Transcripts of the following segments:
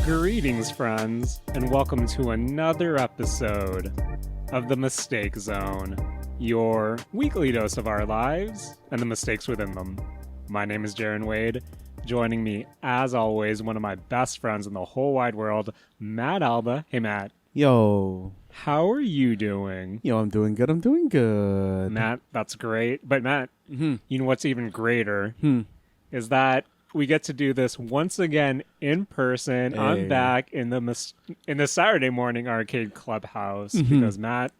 Greetings, friends, and welcome to another episode of The Mistake Zone, your weekly dose of our lives and the mistakes within them. My name is Jaren Wade. Joining me, as always, one of my best friends in the whole wide world, Matt Alba. Hey, Matt. Yo. How are you doing? Yo, I'm doing good. Matt, that's great. But Matt, you know what's even greater is that we get to do this once again in person. Hey. I'm back in the Saturday morning arcade clubhouse because Matt,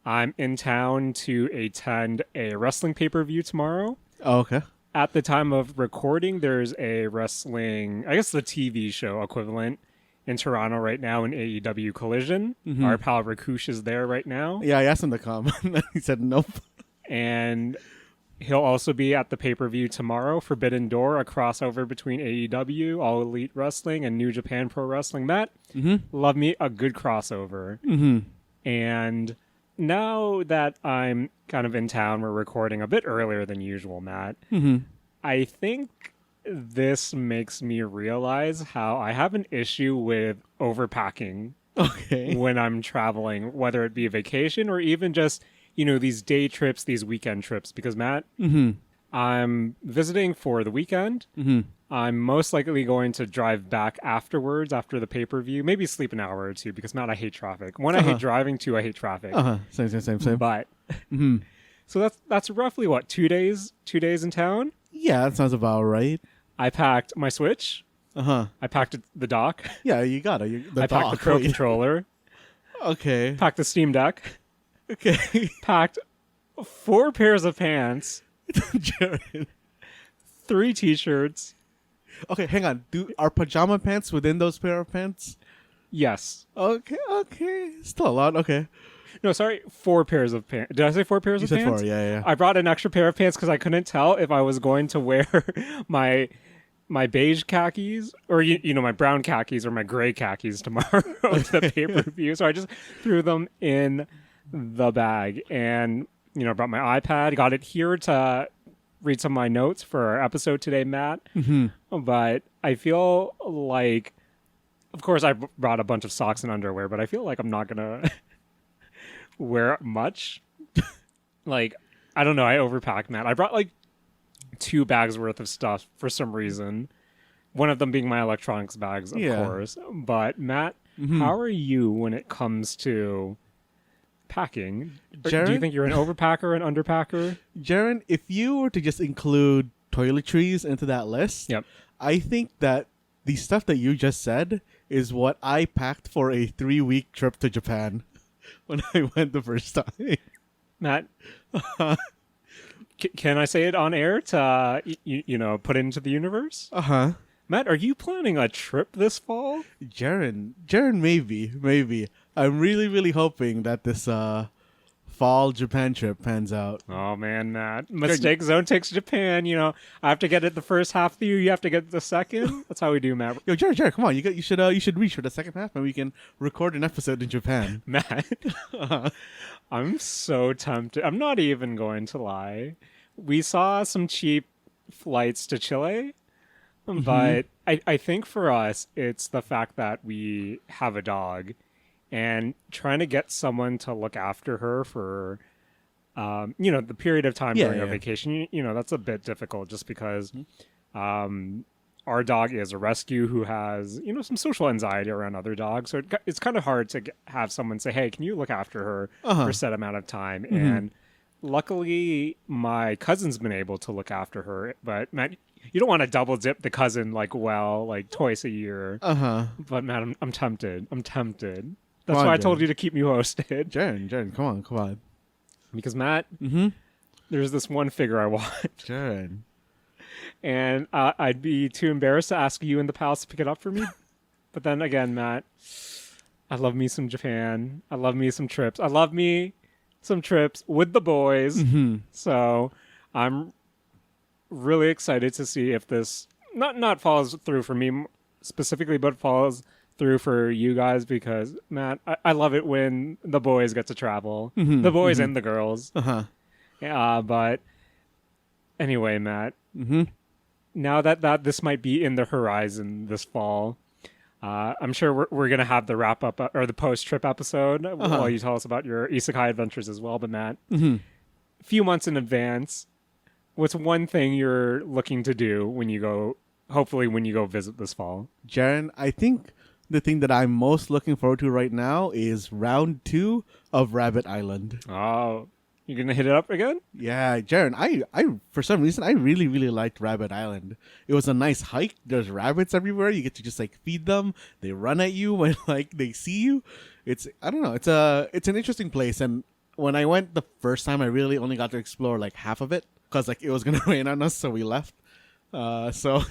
I'm in town to attend a wrestling pay-per-view tomorrow. Oh, okay. At the time of recording, there's a wrestling, I guess the TV show equivalent in Toronto right now in AEW Collision. Our pal Rakush is there right now. Yeah, I asked him to come. He said nope. And he'll also be at the pay-per-view tomorrow, Forbidden Door, a crossover between AEW, All Elite Wrestling, and New Japan Pro Wrestling. Matt, love me a good crossover. And now that I'm kind of in town, we're recording a bit earlier than usual, Matt. I think this makes me realize how I have an issue with overpacking when I'm traveling, whether it be a vacation or even just, you know, these day trips, these weekend trips. Because, Matt, I'm visiting for the weekend. I'm most likely going to drive back afterwards, after the pay-per-view, maybe sleep an hour or two, because, Matt, I hate traffic. One, I hate driving. Two, I hate traffic. Same. But, so that's roughly, what, 2 days? 2 days in town? Yeah, that sounds about right. I packed my Switch. I packed the dock. Yeah, you got it. I packed the Pro Controller. Okay. Packed the Steam Deck. Okay. Packed 4 pairs of pants. Jaren. 3 t-shirts. Okay, hang on. Are pajama pants within those pair of pants? Yes. Okay. Still a lot. Okay. No, sorry, 4 pairs of pants. Did I say 4 pairs of pants? You said 4, yeah. I brought an extra pair of pants because I couldn't tell if I was going to wear my beige khakis or, you know, my brown khakis or my gray khakis tomorrow to the pay-per-view. So I just threw them in the bag and, you know, brought my iPad, got it here to read some of my notes for our episode today, Matt. But I feel like, of course, I brought a bunch of socks and underwear, but I feel like I'm not going to wear much. Like, I don't know, I overpacked, Matt. I brought like 2 bags worth of stuff for some reason. One of them being my electronics bags, of course. But Matt, how are you when it comes to packing? Jaren? Do you think you're an overpacker or an underpacker? Jaren, if you were to just include toiletries into that list, I think that the stuff that you just said is what I packed for a 3-week trip to Japan when I went the first time. Matt, can I say it on air to, you know, put it into the universe? Matt, are you planning a trip this fall? Jaren, maybe. I'm really hoping that this fall Japan trip pans out. Oh man, Matt. Mistake Zone takes Japan. You know, I have to get it the first half of the year. You have to get it the second. That's how we do, Matt. Yo, Jared, come on. You should reach for the second half, and we can record an episode in Japan. Matt, I'm so tempted. I'm not even going to lie. We saw some cheap flights to Chile, but I think for us, it's the fact that we have a dog. And trying to get someone to look after her for, you know, the period of time during our vacation, you know, that's a bit difficult just because our dog is a rescue who has, you know, some social anxiety around other dogs. So it's kind of hard to have someone say, hey, can you look after her for a set amount of time? And luckily, my cousin's been able to look after her. But, Matt, you don't want to double dip the cousin like twice a year. But, Matt, I'm tempted. That's why I told you to keep me posted. Jaren, come on. Because, Matt, there's this one figure I want. Jaren. And I'd be too embarrassed to ask you in the palace to pick it up for me. But then again, Matt, I love me some Japan. I love me some trips. I love me some trips with the boys. So I'm really excited to see if this not falls through for me specifically, but falls through for you guys because, Matt, I love it when the boys get to travel. The boys and the girls. But anyway, Matt, now that this might be in the horizon this fall, I'm sure we're going to have the wrap up or the post trip episode while you tell us about your isekai adventures as well. But Matt, a few months in advance, what's one thing you're looking to do when you go, hopefully when you go visit this fall? Jaren, I think the thing that I'm most looking forward to right now is round 2 of Rabbit Island. Oh, you're going to hit it up again? Yeah, Jaren, I for some reason, I really, really liked Rabbit Island. It was a nice hike. There's rabbits everywhere. You get to just like feed them. They run at you when like they see you. I don't know. It's an interesting place. And when I went the first time, I really only got to explore like half of it because like it was going to rain on us. So we left. So,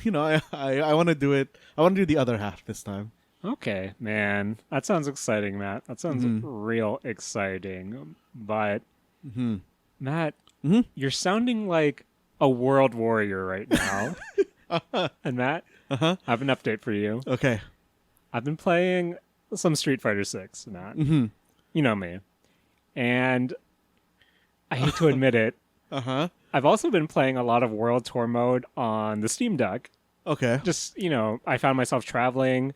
I want to do it. I want to do the other half this time. Okay, man. That sounds exciting, Matt. That sounds real exciting. But, Matt, you're sounding like a world warrior right now. And Matt, I have an update for you. Okay. I've been playing some Street Fighter 6, Matt. You know me. And I hate to admit it, I've also been playing a lot of World Tour mode on the Steam Deck. Okay. Just, I found myself traveling.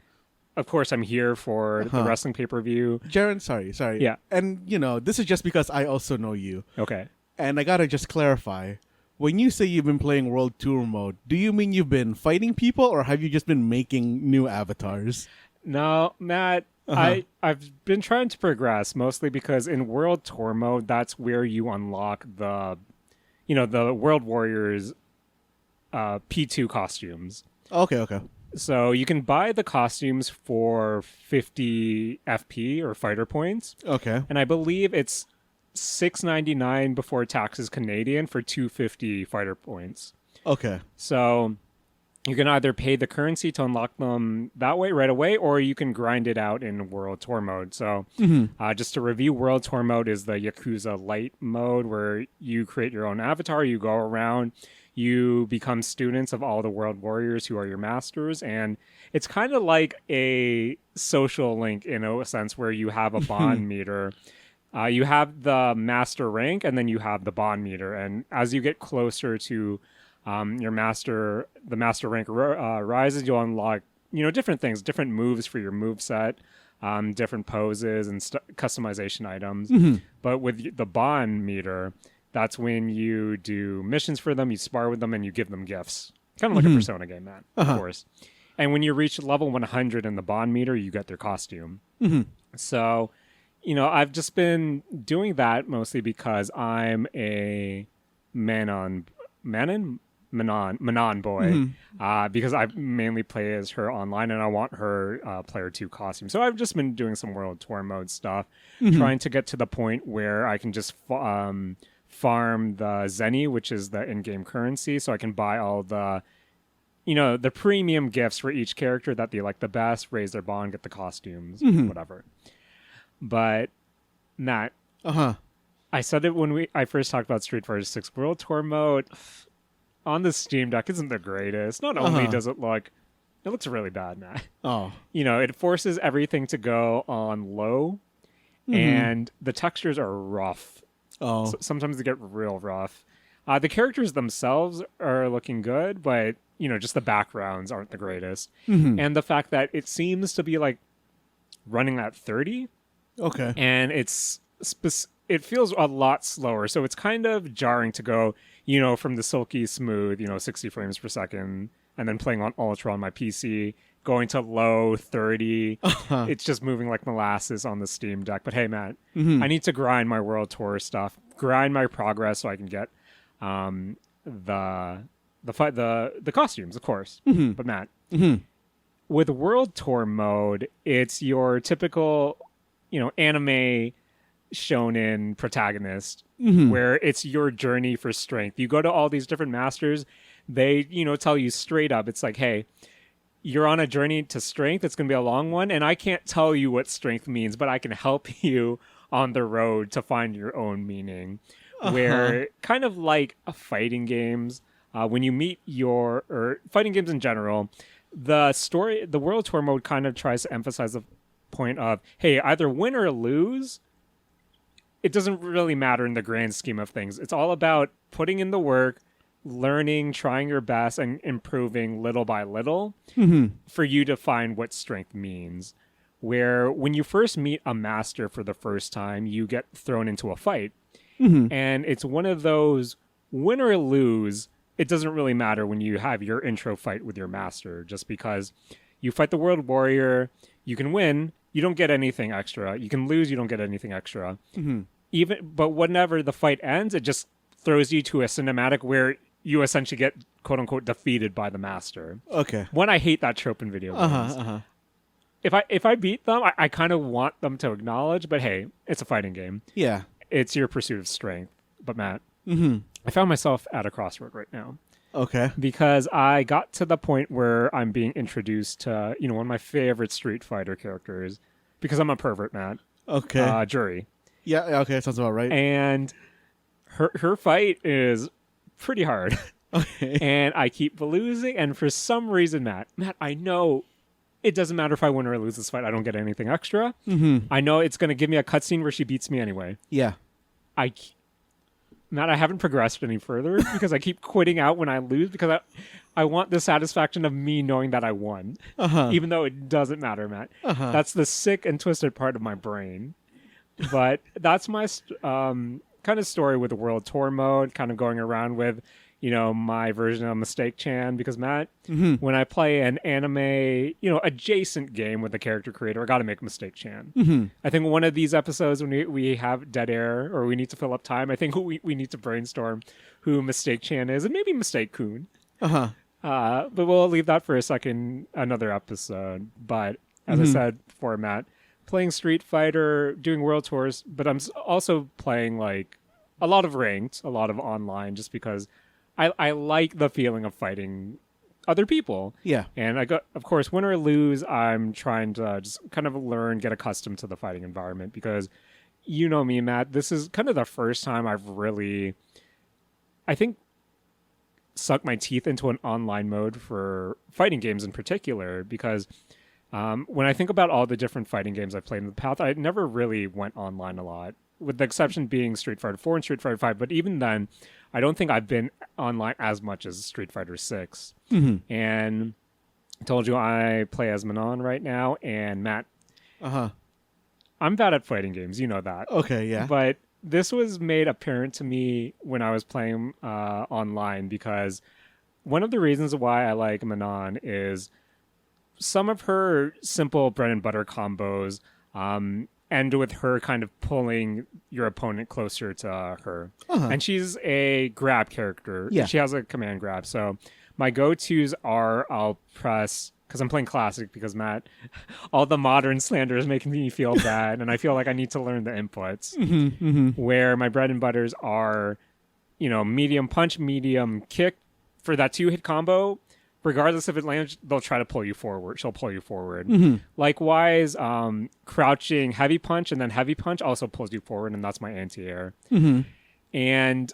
Of course, I'm here for the wrestling pay-per-view. Jaren, sorry. Yeah. And, this is just because I also know you. Okay. And I gotta just clarify. When you say you've been playing World Tour mode, do you mean you've been fighting people or have you just been making new avatars? No, Matt, I've been trying to progress, mostly because in World Tour mode, that's where you unlock the World Warriors P2 costumes. Okay. So you can buy the costumes for 50 FP or fighter points. Okay. And I believe it's $6.99 before taxes Canadian for 250 fighter points. Okay. So you can either pay the currency to unlock them that way right away, or you can grind it out in World Tour mode. So just to review, World Tour mode is the Yakuza Light mode where you create your own avatar, you go around, you become students of all the world warriors who are your masters, and it's kind of like a social link in a sense where you have a bond meter. You have the master rank, and then you have the bond meter, and as you get closer to the master rank rises, you'll unlock different things, different moves for your move set, different poses and customization items. But with the bond meter, that's when you do missions for them, you spar with them, and you give them gifts. Kind of like a Persona game, man, of course. And when you reach level 100 in the bond meter, you get their costume. So, I've just been doing that mostly because I'm a Manon boy, because I mainly play as her online, and I want her player 2 costume. So I've just been doing some World Tour mode stuff, trying to get to the point where I can just farm the Zenny, which is the in-game currency, so I can buy all the the premium gifts for each character that they like the best, raise their bond, get the costumes, whatever. But Matt, I said it when I first talked about Street Fighter 6. World Tour mode on the Steam Deck isn't the greatest. Not only does it looks really bad, Matt. It forces everything to go on low, and the textures are rough. So sometimes they get real rough. The characters themselves are looking good, but just the backgrounds aren't the greatest. And the fact that it seems to be like running at 30. Okay. And it feels a lot slower, so it's kind of jarring to go, from the silky smooth, 60 frames per second, and then playing on Ultra on my PC, going to low 30. It's just moving like molasses on the Steam Deck. But hey, Matt, I need to grind my World Tour stuff, grind my progress so I can get the costumes, of course. But Matt, with World Tour mode, it's your typical anime shonen protagonist, where it's your journey for strength. You go to all these different masters. They, tell you straight up, it's like, hey, you're on a journey to strength. It's going to be a long one. And I can't tell you what strength means, but I can help you on the road to find your own meaning. Where kind of like fighting games, when you meet or fighting games in general, the World Tour mode kind of tries to emphasize the point of, hey, either win or lose. It doesn't really matter in the grand scheme of things. It's all about putting in the work, learning, trying your best, and improving little by little for you to find what strength means. Where when you first meet a master for the first time, you get thrown into a fight. And it's one of those win or lose. It doesn't really matter when you have your intro fight with your master, just because you fight the world warrior, you can win, you don't get anything extra. You can lose, you don't get anything extra. But whenever the fight ends, it just throws you to a cinematic where you essentially get quote unquote defeated by the master. Okay. One, I hate that trope in video games. If I beat them, I kind of want them to acknowledge, but hey, it's a fighting game. Yeah. It's your pursuit of strength. But Matt, I found myself at a crossroad right now. Okay. Because I got to the point where I'm being introduced to, one of my favorite Street Fighter characters, because I'm a pervert, Matt. Okay. Jury. Yeah, okay, sounds about right. And her fight is pretty hard. Okay. And I keep losing, and for some reason, Matt, I know it doesn't matter if I win or lose this fight. I don't get anything extra. I know it's going to give me a cutscene where she beats me anyway. Yeah. Matt, I haven't progressed any further because I keep quitting out when I lose because I want the satisfaction of me knowing that I won, even though it doesn't matter, Matt. That's the sick and twisted part of my brain. But that's my kind of story with the World Tour mode, kind of going around with, my version of Mistake Chan. Because, Matt, when I play an anime, adjacent game with the character creator, I got to make Mistake Chan. I think one of these episodes when we have dead air or we need to fill up time, I think we need to brainstorm who Mistake Chan is and maybe Mistake Kun. But we'll leave that for another episode. But as I said before, Matt, playing Street Fighter, doing world tours, but I'm also playing like a lot of ranked, a lot of online, just because I like the feeling of fighting other people. Yeah. And of course, win or lose, I'm trying to just kind of learn, get accustomed to the fighting environment because you know me, Matt, this is kind of the first time I've really, I think, sunk my teeth into an online mode for fighting games in particular because when I think about all the different fighting games I've played in the past, I never really went online a lot, with the exception being Street Fighter 4 and Street Fighter 5. But even then, I don't think I've been online as much as Street Fighter 6. And I told you I play as Manon right now, and Matt, I'm bad at fighting games. You know that. Okay, yeah. But this was made apparent to me when I was playing online because one of the reasons why I like Manon is some of her simple bread and butter combos end with her kind of pulling your opponent closer to her. And she's a grab character. Yeah. She has a command grab. So my go-tos are I'll press, because I'm playing classic, because Matt, all the modern slander is making me feel bad, and I feel like I need to learn the inputs. Where my bread and butters are, medium punch, medium kick for that 2-hit combo. Regardless if it lands, they'll try to pull you forward. She'll pull you forward. Likewise, crouching heavy punch and then heavy punch also pulls you forward, and that's my anti-air. And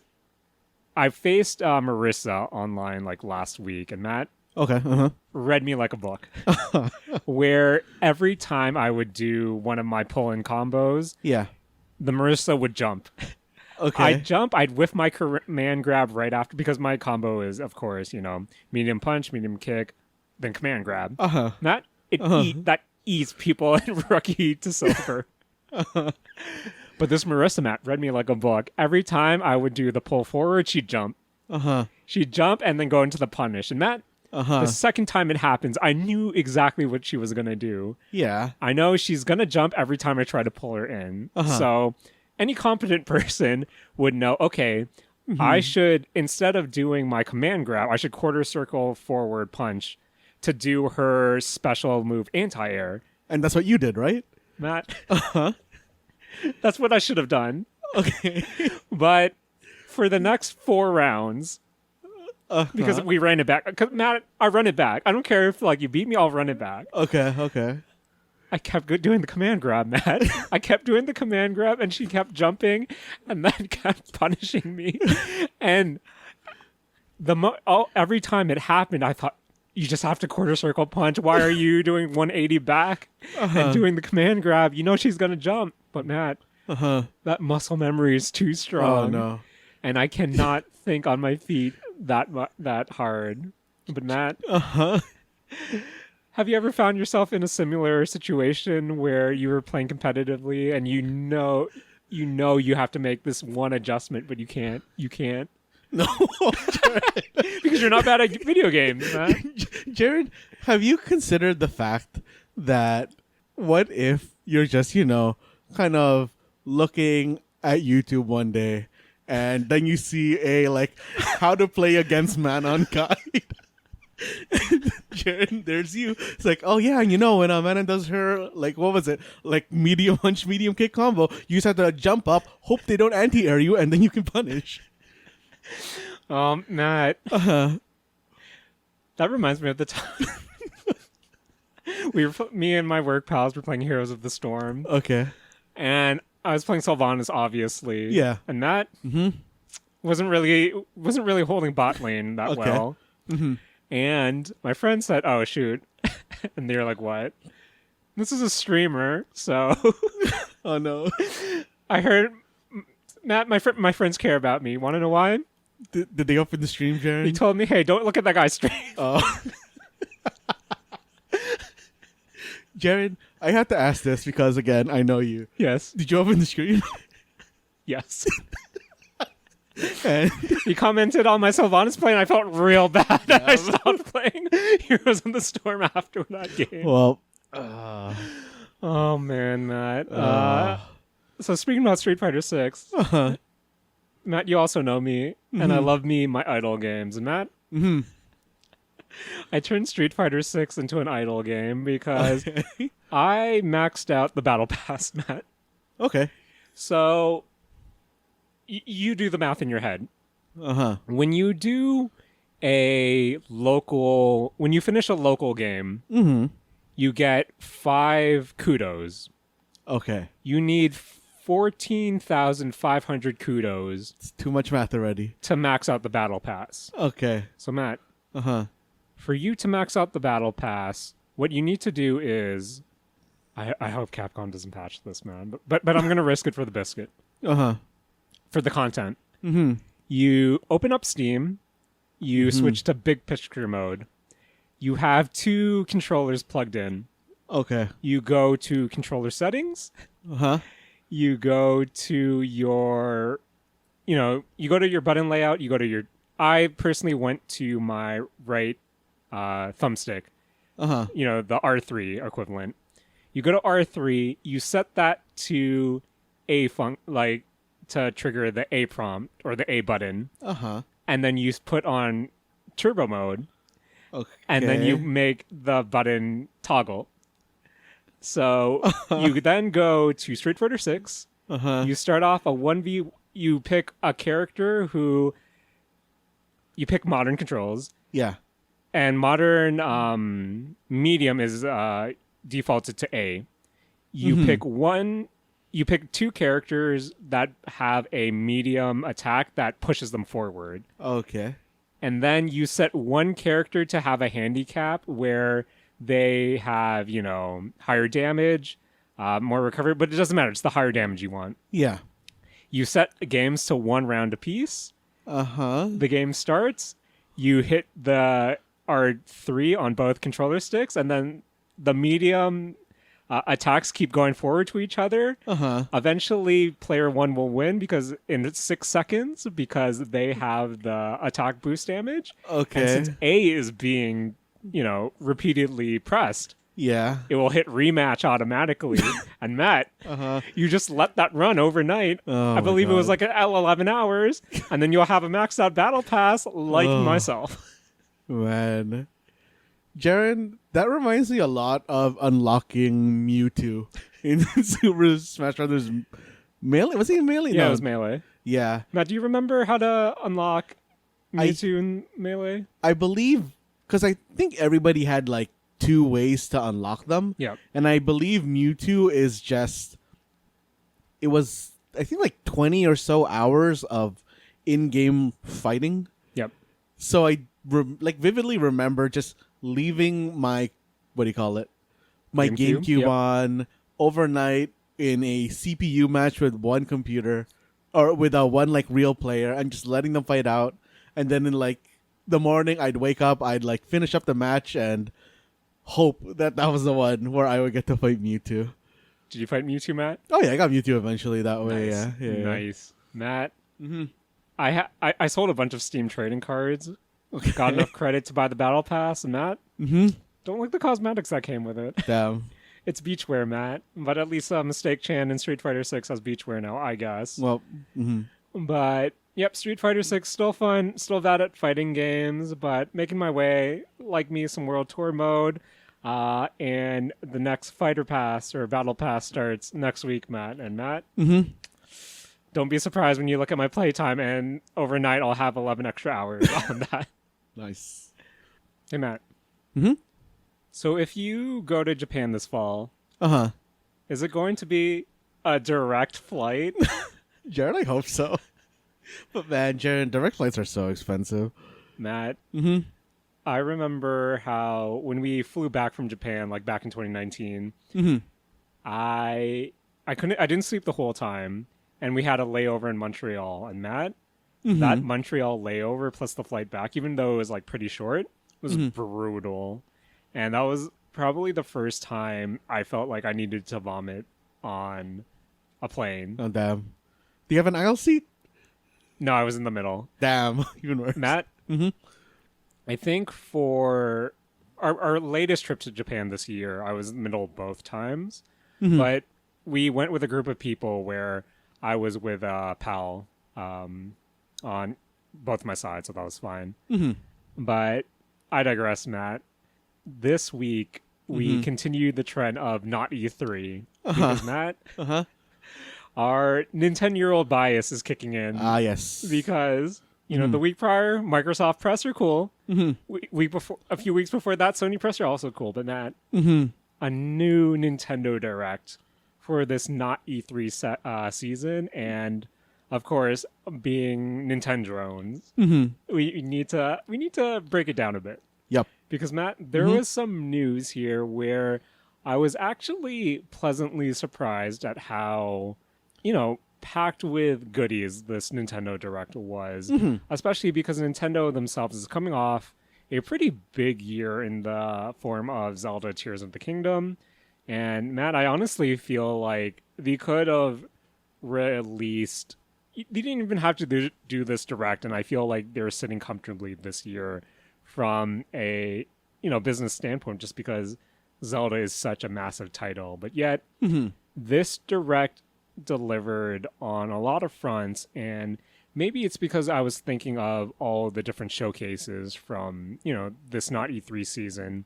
I faced Marissa online like last week, and Matt read me like a book. Where every time I would do one of my pull-in combos, the Marissa would jump. I'd jump, I'd whiff my command grab right after, because my combo is, of course, medium punch, medium kick, then command grab. That eats people in rookie to silver. But this Marissa, Matt, read me like a book. Every time I would do the pull forward, she'd jump. She'd jump and then go into the punish. And Matt, the second time it happens, I knew exactly what she was going to do. Yeah. I know she's going to jump every time I try to pull her in. So any competent person would know, okay, I should, instead of doing my command grab, I should quarter circle forward punch to do her special move anti-air. And that's what you did, right? Matt. That's what I should have done. Okay. But for the next 4 rounds, because we ran it back. Matt, I run it back. I don't care if you beat me, I'll run it back. Okay. I kept doing the command grab, Matt. I kept doing the command grab, and she kept jumping, and then kept punishing me. And every time it happened, I thought, you just have to quarter circle punch. Why are you doing 180 back and doing the command grab? You know she's going to jump. But Matt, that muscle memory is too strong. Oh, no. And I cannot think on my feet that hard. But Matt, Uh-huh. have you ever found yourself in a similar situation where you were playing competitively and you have to make this one adjustment, but you can't? No. Because you're not bad at video games, Matt. Jared, have you considered the fact that what if you're just, kind of looking at YouTube one day and then you see a how to play against Manon guide? Jared, there's you. It's like, oh yeah, when Manon does her what was it? Medium punch, medium kick combo, you just have to jump up, hope they don't anti-air you, and then you can punish. Matt. Uh-huh. That reminds me of the time me and my work pals were playing Heroes of the Storm. Okay. And I was playing Sylvanas, obviously. Yeah. And Matt wasn't really holding bot lane that well. Mm-hmm. And my friend said, "Oh shoot," and they were like, "What?" This is a streamer, so. Oh no. I heard Matt. My friends care about me. Want to know why? Did they open the stream, Jared? He told me, "Hey, don't look at that guy's stream." Oh. Jared, I have to ask this because, again, I know you. Yes. Did you open the stream? Yes. And he commented on my Sylvanas play, and I felt real bad that I stopped playing Heroes of the Storm after that game. Well, oh man, Matt. So speaking about Street Fighter 6, Matt, you also know me, and I love me my idle games. And Matt, I turned Street Fighter 6 into an idle game because I maxed out the Battle Pass, Matt. Okay. So you do the math in your head. When you finish a local game, you get 5 kudos. Okay. You need 14,500 kudos. It's too much math already. To max out the Battle Pass. Okay. So Matt, for you to max out the Battle Pass, what you need to do is, I hope Capcom doesn't patch this, man, but I'm gonna risk it for the biscuit. For the content. You open up Steam, you switch to big picture mode. You have 2 controllers plugged in. Okay. You go to controller settings. You go to your, you go to your button layout. I personally went to my right thumbstick. The R3 equivalent. You go to R3. You set that to to trigger the A prompt or the A button. And then you put on turbo mode. Okay. And then you make the button toggle. So you then go to Street Fighter 6. You start off a 1v. You pick a character who. You pick modern controls. Yeah. And modern medium is defaulted to A. You pick one. You pick 2 characters that have a medium attack that pushes them forward. Okay. And then you set one character to have a handicap where they have, higher damage, more recovery, but it doesn't matter. It's the higher damage you want. Yeah. You set games to 1 round apiece. The game starts. You hit the R3 on both controller sticks, and then the medium attacks keep going forward to each other. Eventually, player 1 will win because in 6 seconds, because they have the attack boost damage. Okay. And since A is being, repeatedly pressed, yeah, it will hit rematch automatically. And Matt, you just let that run overnight. I believe it was like 11 hours, and then you'll have a maxed out battle pass like myself. Man. Jaren, that reminds me a lot of unlocking Mewtwo in Super Smash Bros. Melee? Was he in Melee? Yeah, No. it was Melee. Yeah. Matt, do you remember how to unlock Mewtwo in Melee? I believe, because I think everybody had 2 ways to unlock them. Yeah. And I believe Mewtwo is just, it was, I think 20 or so hours of in-game fighting. Yep. So I vividly remember just leaving my, my GameCube on overnight in a CPU match with one computer or with one real player and just letting them fight out. And then in the morning I'd wake up, I'd like finish up the match and hope that was the one where I would get to fight Mewtwo. Did you fight Mewtwo, Matt? Oh yeah, I got Mewtwo eventually that way. Nice. Yeah. Nice. Matt, Mm-hmm. I sold a bunch of Steam trading cards. Okay. Got enough credit to buy the battle pass, and Matt, Mm-hmm. don't like the cosmetics that came with it. Damn. It's beachwear, Matt. But at least Mistake Chan in Street Fighter 6 has beachwear now, I guess. Well. Mm-hmm. But yep, Street Fighter 6 still fun, still bad at fighting games, but making my way. Like me, some World Tour mode. And the next Fighter Pass or Battle Pass starts next week, Matt. And Matt, Mm-hmm. don't be surprised when you look at my playtime and overnight I'll have 11 extra hours on that. Nice. Hey, Matt. Mm-hmm. So if you go to Japan this fall, Uh-huh. is it going to be a direct flight? Jared, I hope so. But man, Jared, direct flights are so expensive. Matt, Mm-hmm. I remember how when we flew back from Japan, like back in 2019, Mm-hmm. I didn't sleep the whole time, and we had a layover in Montreal. And Matt, that Montreal layover plus the flight back, even though it was like pretty short, was brutal. And that was probably the first time I felt like I needed to vomit on a plane. Oh, damn. Do you have an aisle seat? No, I was in the middle. Damn. Even worse. Matt, Mm-hmm. I think for our latest trip to Japan this year, I was in the middle both times. Mm-hmm. But we went with a group of people where I was with a pal on both my sides, so that was fine. Mm-hmm. But I digress, Matt. This week, we continued the trend of not E3. Because, Matt, Uh-huh. our Nintendo-year-old bias is kicking in. Ah, yes. Because, you know, the week prior, Microsoft press are cool. Mm-hmm. A few weeks before that, Sony press are also cool. But, Matt, Mm-hmm. a new Nintendo Direct for this not E3 season, and of course, being Nintendo drones, we need to break it down a bit. Yep. Because Matt, there was some news here where I was actually pleasantly surprised at how, you know, packed with goodies this Nintendo Direct was, especially because Nintendo themselves is coming off a pretty big year in the form of Zelda Tears of the Kingdom. And Matt, I honestly feel like they could have released... They didn't even have to do this direct, and I feel like they're sitting comfortably this year from a, you know, business standpoint, just because Zelda is such a massive title. But yet, this direct delivered on a lot of fronts, and maybe it's because I was thinking of all the different showcases from, you know, this not E3 season,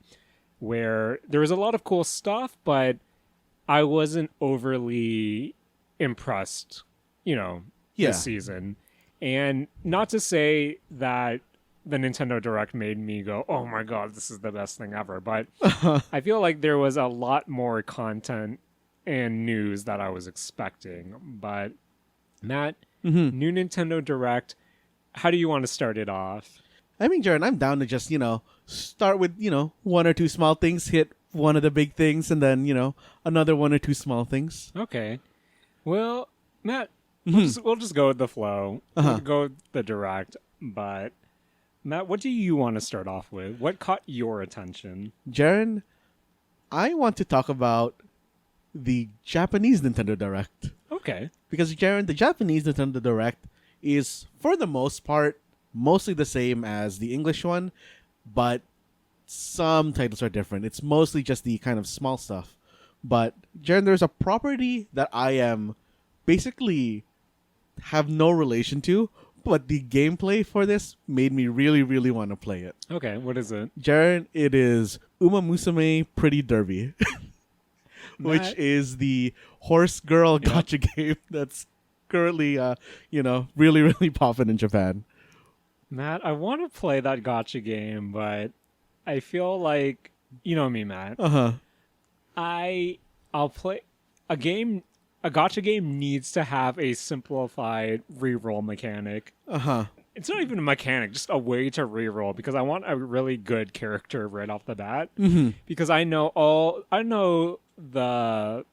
where there was a lot of cool stuff, but I wasn't overly impressed, you know, this season. And not to say that the Nintendo Direct made me go, oh my god, this is the best thing ever, but I feel like there was a lot more content and news that I was expecting. But Matt, new Nintendo Direct, how do you want to start it off? I mean, Jared, I'm down to just, you know, start with, you know, one or two small things, hit one of the big things, and then, you know, another one or two small things. Okay. Well, Matt, we'll just go with the flow. We'll go with the direct. But, Matt, what do you want to start off with? What caught your attention? Jaren, I want to talk about the Japanese Nintendo Direct. Okay. Because, Jaren, the Japanese Nintendo Direct is, for the most part, mostly the same as the English one, but some titles are different. It's mostly just the kind of small stuff. But, Jaren, there's a property that I am basically have no relation to, but the gameplay for this made me really, really want to play it. Okay, what is it? Jaren, it is Musume Pretty Derby, which is the horse girl gacha game that's currently, you know, really, really popping in Japan. Matt, I want to play that gacha game, but I feel like, you know me, Matt. I'll play a game. A gacha game needs to have a simplified reroll mechanic. It's not even a mechanic, just a way to reroll, because I want a really good character right off the bat. Because I know the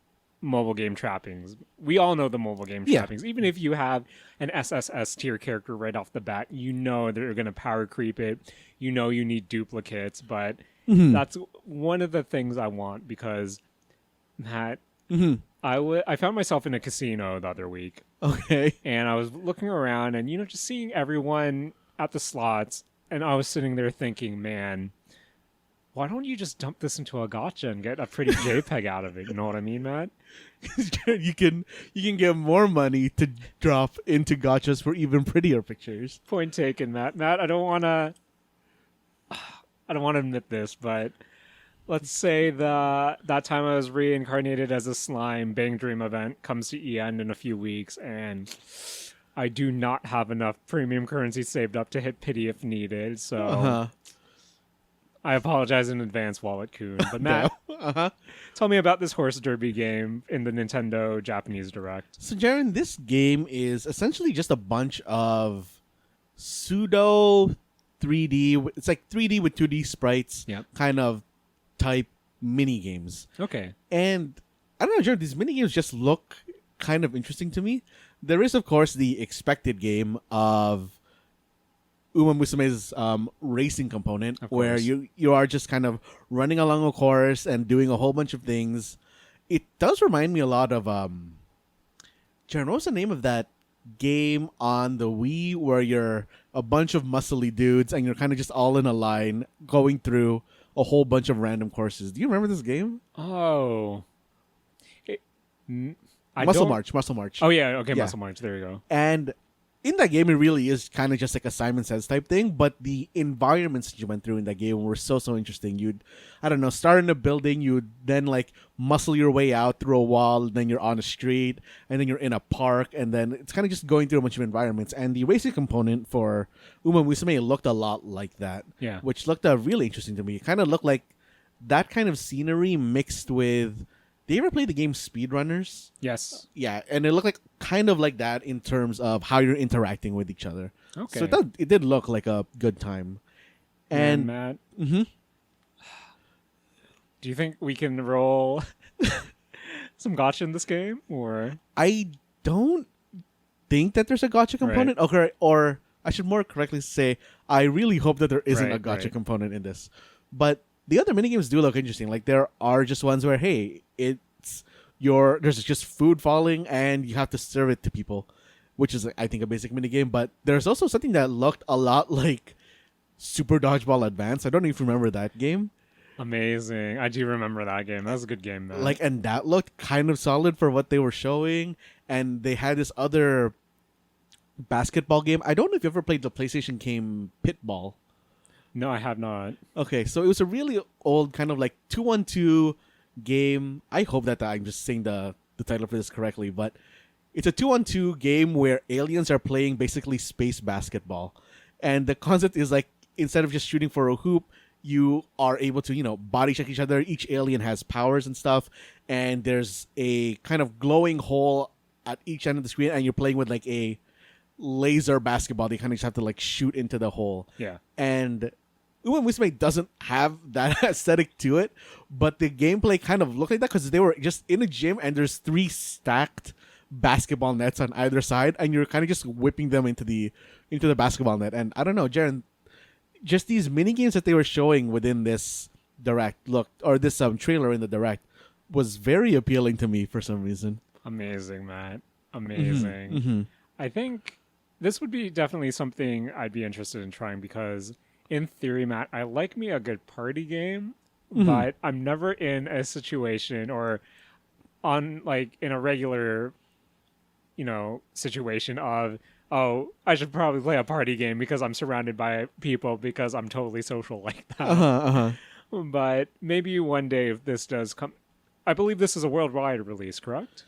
mobile game trappings. We all know the mobile game trappings. Even if you have an SSS tier character right off the bat, you know they're going to power creep it. You know you need duplicates, but that's one of the things I want because, Matt, I found myself in a casino the other week. Okay. And I was looking around and, just seeing everyone at the slots, and I was sitting there thinking, man, why don't you just dump this into a gacha and get a pretty JPEG out of it? You know what I mean, Matt? you can get more money to drop into gachas for even prettier pictures. Point taken, Matt. Matt, I don't want to admit this, but let's say that time I was reincarnated as a slime Bang Dream event comes to end in a few weeks, and I do not have enough premium currency saved up to hit pity if needed, so I apologize in advance, Wallet Coon. But Matt, tell me about this horse derby game in the Nintendo Japanese Direct. So, Jaren, this game is essentially just a bunch of pseudo 3D. It's like 3D with 2D sprites, kind of type mini games. Okay. And I don't know, Jaren, these mini games just look kind of interesting to me. There is, of course, the expected game of Musume's racing component, where you are just kind of running along a course and doing a whole bunch of things. It does remind me a lot of Jaren, what was the name of that game on the Wii where you're a bunch of muscly dudes and you're kind of just all in a line going through a whole bunch of random courses? Do you remember this game? Oh, Muscle March. Oh yeah, okay, Muscle March. There you go. And in that game, it really is kind of just like a Simon Says type thing, but the environments that you went through in that game were so interesting. You'd, I don't know, start in a building, you'd then like muscle your way out through a wall, and then you're on a street, and then you're in a park, and then it's kind of just going through a bunch of environments. And the racing component for Musume looked a lot like that, which looked really interesting to me. It kind of looked like that kind of scenery mixed with... Do you ever play the game Speedrunners? Yes. Yeah, and it looked like kind of like that in terms of how you're interacting with each other. Okay. So it did look like a good time. And Matt, do you think we can roll some gacha in this game, or? I don't think that there's a gacha component. Right. Okay, or I should more correctly say, I really hope that there isn't a gacha component in this. But the other minigames do look interesting. Like, there are just ones where, hey, there's just food falling and you have to serve it to people, which is, I think, a basic minigame. But there's also something that looked a lot like Super Dodgeball Advance. I don't know if you remember that game. Amazing. I do remember that game. That was a good game, man. Like, and that looked kind of solid for what they were showing. And they had this other basketball game. I don't know if you ever played the PlayStation game Pitball. No, I have not. Okay, so it was a really old kind of like 2-on-2 game. I hope that I'm just saying the title for this correctly, but it's a 2-on-2 game where aliens are playing basically space basketball. And the concept is like, instead of just shooting for a hoop, you are able to, body check each other. Each alien has powers and stuff. And there's a kind of glowing hole at each end of the screen, and you're playing with like a laser basketball. They kind of just have to like shoot into the hole. Yeah. And Musume doesn't have that aesthetic to it, but the gameplay kind of looked like that because they were just in a gym and there's 3 stacked basketball nets on either side, and you're kind of just whipping them into the basketball net. And I don't know, Jaren, just these mini games that they were showing within this direct this trailer in the direct was very appealing to me for some reason. Amazing, Matt. Amazing. I think this would be definitely something I'd be interested in trying because, in theory, Matt, I like me a good party game, but I'm never in a situation or in a regular, situation of, oh, I should probably play a party game because I'm surrounded by people because I'm totally social like that. But maybe one day if this does come, I believe this is a worldwide release, correct?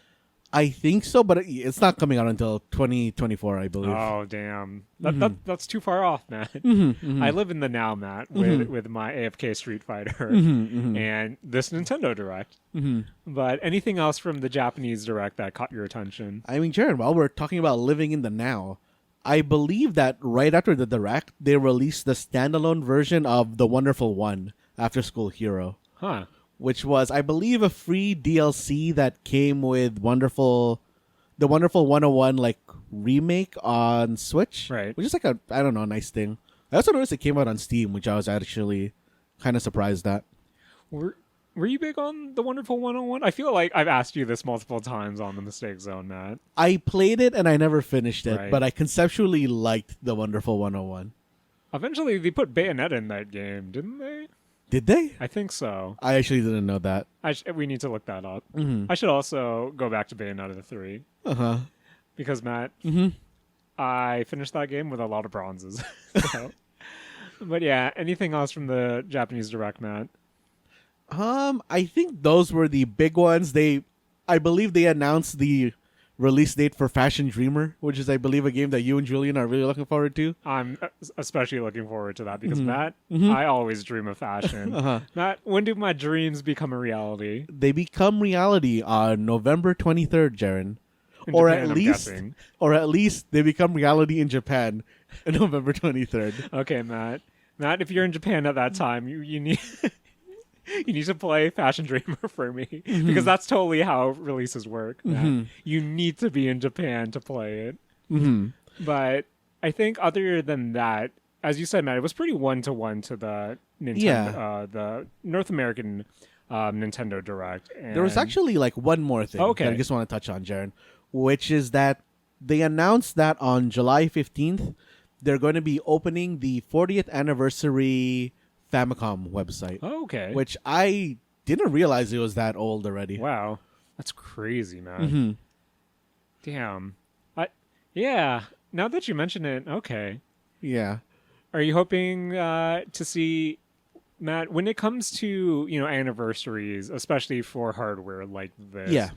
I think so, but it's not coming out until 2024, I believe. Oh, damn. That's too far off, Matt. I live in the now, Matt, with my AFK Street Fighter and this Nintendo Direct. But anything else from the Japanese Direct that caught your attention? I mean, Jaren, while we're talking about living in the now, I believe that right after the Direct, they released the standalone version of The Wonderful 1, Afterschool Hero. Huh. which was, I believe, a free DLC that came with the Wonderful 101 like remake on Switch, Right. which is like I don't know, nice thing. I also noticed it came out on Steam, which I was actually kind of surprised at. Were you big on the Wonderful 101? I feel like I've asked you this multiple times on the Mistake Zone, Matt. I played it and I never finished it, Right. but I conceptually liked the Wonderful 101. Eventually, they put Bayonetta in that game, didn't they? Did they? I think so. I actually didn't know that. We need to look that up. Mm-hmm. I should also go back to Bayonetta 3. Uh-huh. Because, Matt, I finished that game with a lot of bronzes. So. But yeah, anything else from the Japanese Direct, Matt? I think those were the big ones. I believe they announced the release date for Fashion Dreamer, which is, I believe, a game that you and Julian are really looking forward to. I'm especially looking forward to that because, Matt, I always dream of fashion. Matt, when do my dreams become a reality? They become reality on November 23rd, Jaren. In Or Japan, at I'm least, guessing. or at least they become reality in Japan on November 23rd. Okay, Matt. Matt, if you're in Japan at that time, you need you need to play Fashion Dreamer for me because that's totally how releases work. Matt. You need to be in Japan to play it. But I think other than that, as you said, Matt, it was pretty 1-to-1 to the Nintendo, the North American Nintendo Direct. And There was actually like one more thing that I just want to touch on, Jaren, which is that they announced that on July 15th, they're going to be opening the 40th anniversary Famicom website. Oh, okay. Which I didn't realize it was that old already. Wow. That's crazy, man. Damn. Yeah. Now that you mention it, okay. Yeah. Are you hoping to see, Matt, when it comes to, anniversaries, especially for hardware like this,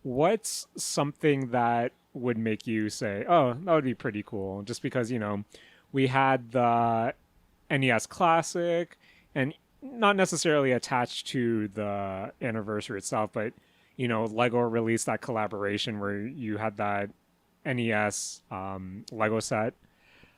what's something that would make you say, oh, that would be pretty cool? Just because, we had the NES Classic, and not necessarily attached to the anniversary itself, but, Lego released that collaboration where you had that NES Lego set.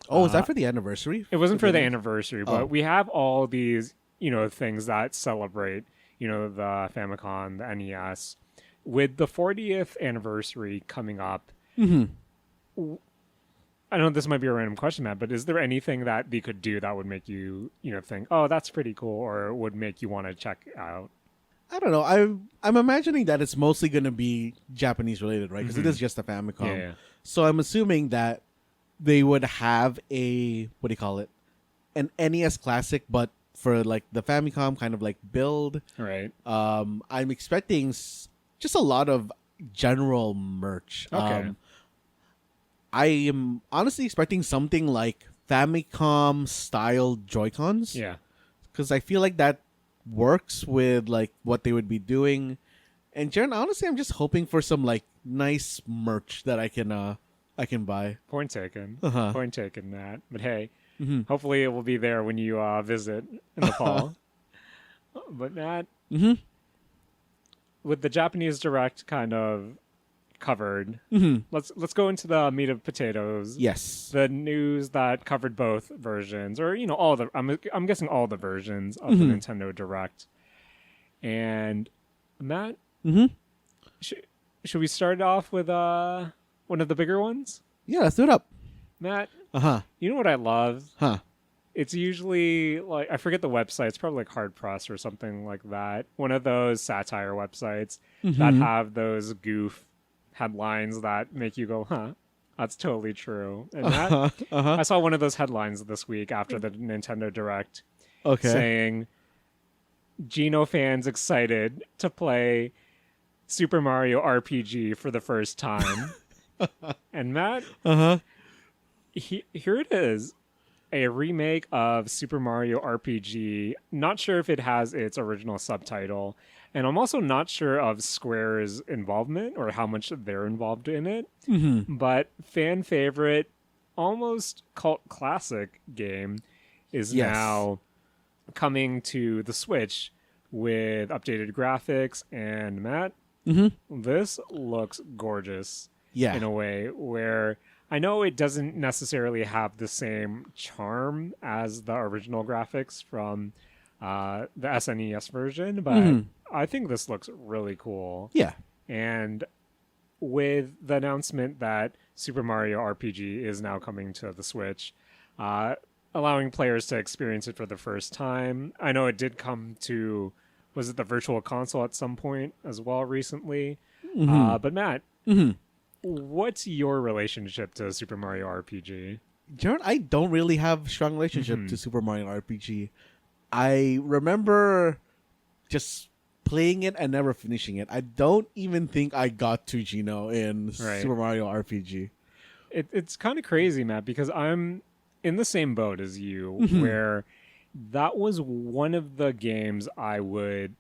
Oh, was that for the anniversary? It wasn't for the anniversary, but we have all these, things that celebrate, the Famicom, the NES. With the 40th anniversary coming up, I know this might be a random question, Matt, but is there anything that they could do that would make you, think, oh, that's pretty cool, or would make you want to check out? I don't know. I'm imagining that it's mostly going to be Japanese related, right? Because it is just a Famicom. Yeah. So I'm assuming that they would have a, what do you call it? An NES Classic, but for like the Famicom kind of like build. Right. I'm expecting just a lot of general merch. Okay. I am honestly expecting something like Famicom style Joy-Cons. Yeah. Because I feel like that works with like what they would be doing. And Jaren, honestly, I'm just hoping for some like nice merch that I can buy. Point taken. Uh-huh. Point taken, Matt. But hey, hopefully it will be there when you visit in the fall. But Matt, with the Japanese Direct kind of covered, let's go into the meat of potatoes. Yes. The news that covered both versions, or all the I'm guessing all the versions of the Nintendo Direct. And Matt, should we start off with one of the bigger ones? Yeah, let's do it up. Matt, You know what I love? Huh. It's usually like, I forget the website. It's probably like Hard Press or something like that. One of those satire websites that have those goof headlines that make you go, huh, that's totally true. And that, I saw one of those headlines this week after the Nintendo Direct saying, Geno fans excited to play Super Mario RPG for the first time. And Matt, here it is. A remake of Super Mario RPG. Not sure if it has its original subtitle. And I'm also not sure of Square's involvement or how much they're involved in it. But fan favorite, almost cult classic game is now coming to the Switch with updated graphics. And Matt, this looks gorgeous in a way where I know it doesn't necessarily have the same charm as the original graphics from the SNES version, but I think this looks really cool. Yeah. And with the announcement that Super Mario RPG is now coming to the Switch, allowing players to experience it for the first time. I know it did come to, was it the Virtual Console at some point as well recently? But Matt, what's your relationship to Super Mario RPG? Jaren, I don't really have a strong relationship to Super Mario RPG. I remember just playing it and never finishing it. I don't even think I got to Geno in Super Mario RPG. It's kind of crazy, Matt, because I'm in the same boat as you, where that was one of the games I would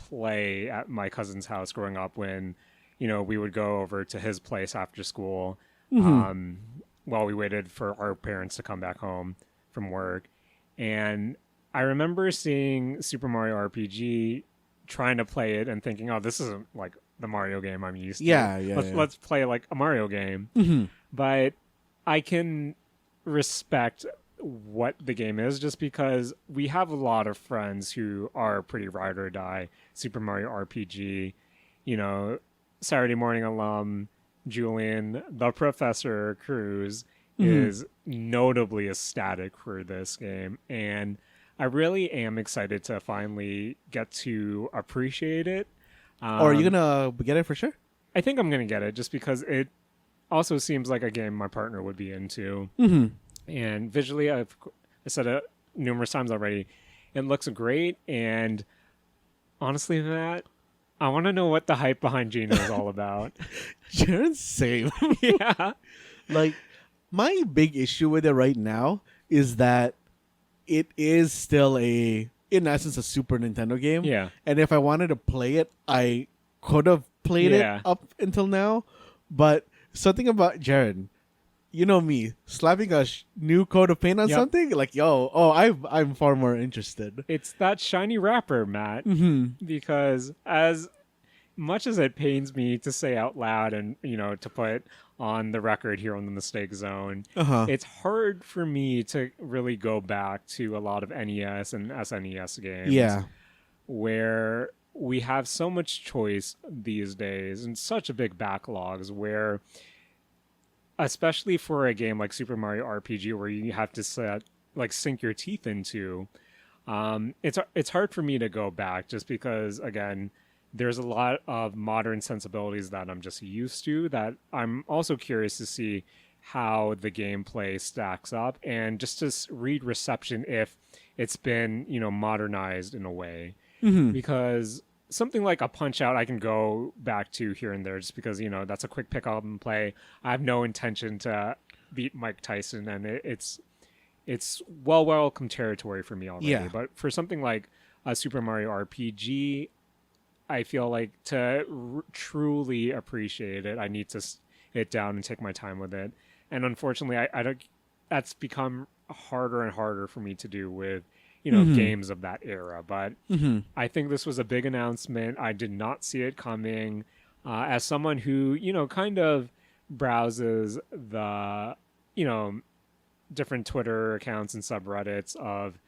play at my cousin's house growing up when, we would go over to his place after school while we waited for our parents to come back home from work. And I remember seeing Super Mario RPG, trying to play it and thinking, oh, this isn't like the Mario game I'm used to. Let's play like a Mario game. But I can respect what the game is just because we have a lot of friends who are pretty ride or die Super Mario RPG. Saturday morning alum Julian, the Professor Cruz, is notably ecstatic for this game. And I really am excited to finally get to appreciate it. Or are you going to get it for sure? I think I'm going to get it just because it also seems like a game my partner would be into. And visually, I said it numerous times already, it looks great. And honestly, Matt, I want to know what the hype behind Geno is all about. Jaren's same. Yeah. Like, my big issue with it right now is that it is still in essence, a Super Nintendo game. Yeah. And if I wanted to play it, I could have played it up until now. But something about Jaren, you know me, slapping a new coat of paint on something, like, I'm far more interested. It's that shiny wrapper, Matt. Because as much as it pains me to say out loud and, to put on the record here on the Mistake Zone, it's hard for me to really go back to a lot of NES and SNES games. Yeah. Where we have so much choice these days and such a big backlogs where, especially for a game like Super Mario RPG where you have to sink your teeth into, it's hard for me to go back just because, again, there's a lot of modern sensibilities that I'm just used to that I'm also curious to see how the gameplay stacks up and just to read reception if it's been, modernized in a way. Because something like a Punch-Out I can go back to here and there just because, that's a quick pick up and play. I have no intention to beat Mike Tyson, and it's welcome territory for me already. Yeah. But for something like a Super Mario RPG, I feel like to truly appreciate it, I need to sit down and take my time with it. And unfortunately, I don't. That's become harder and harder for me to do with games of that era. But I think this was a big announcement. I did not see it coming. As someone who kind of browses the different Twitter accounts and subreddits of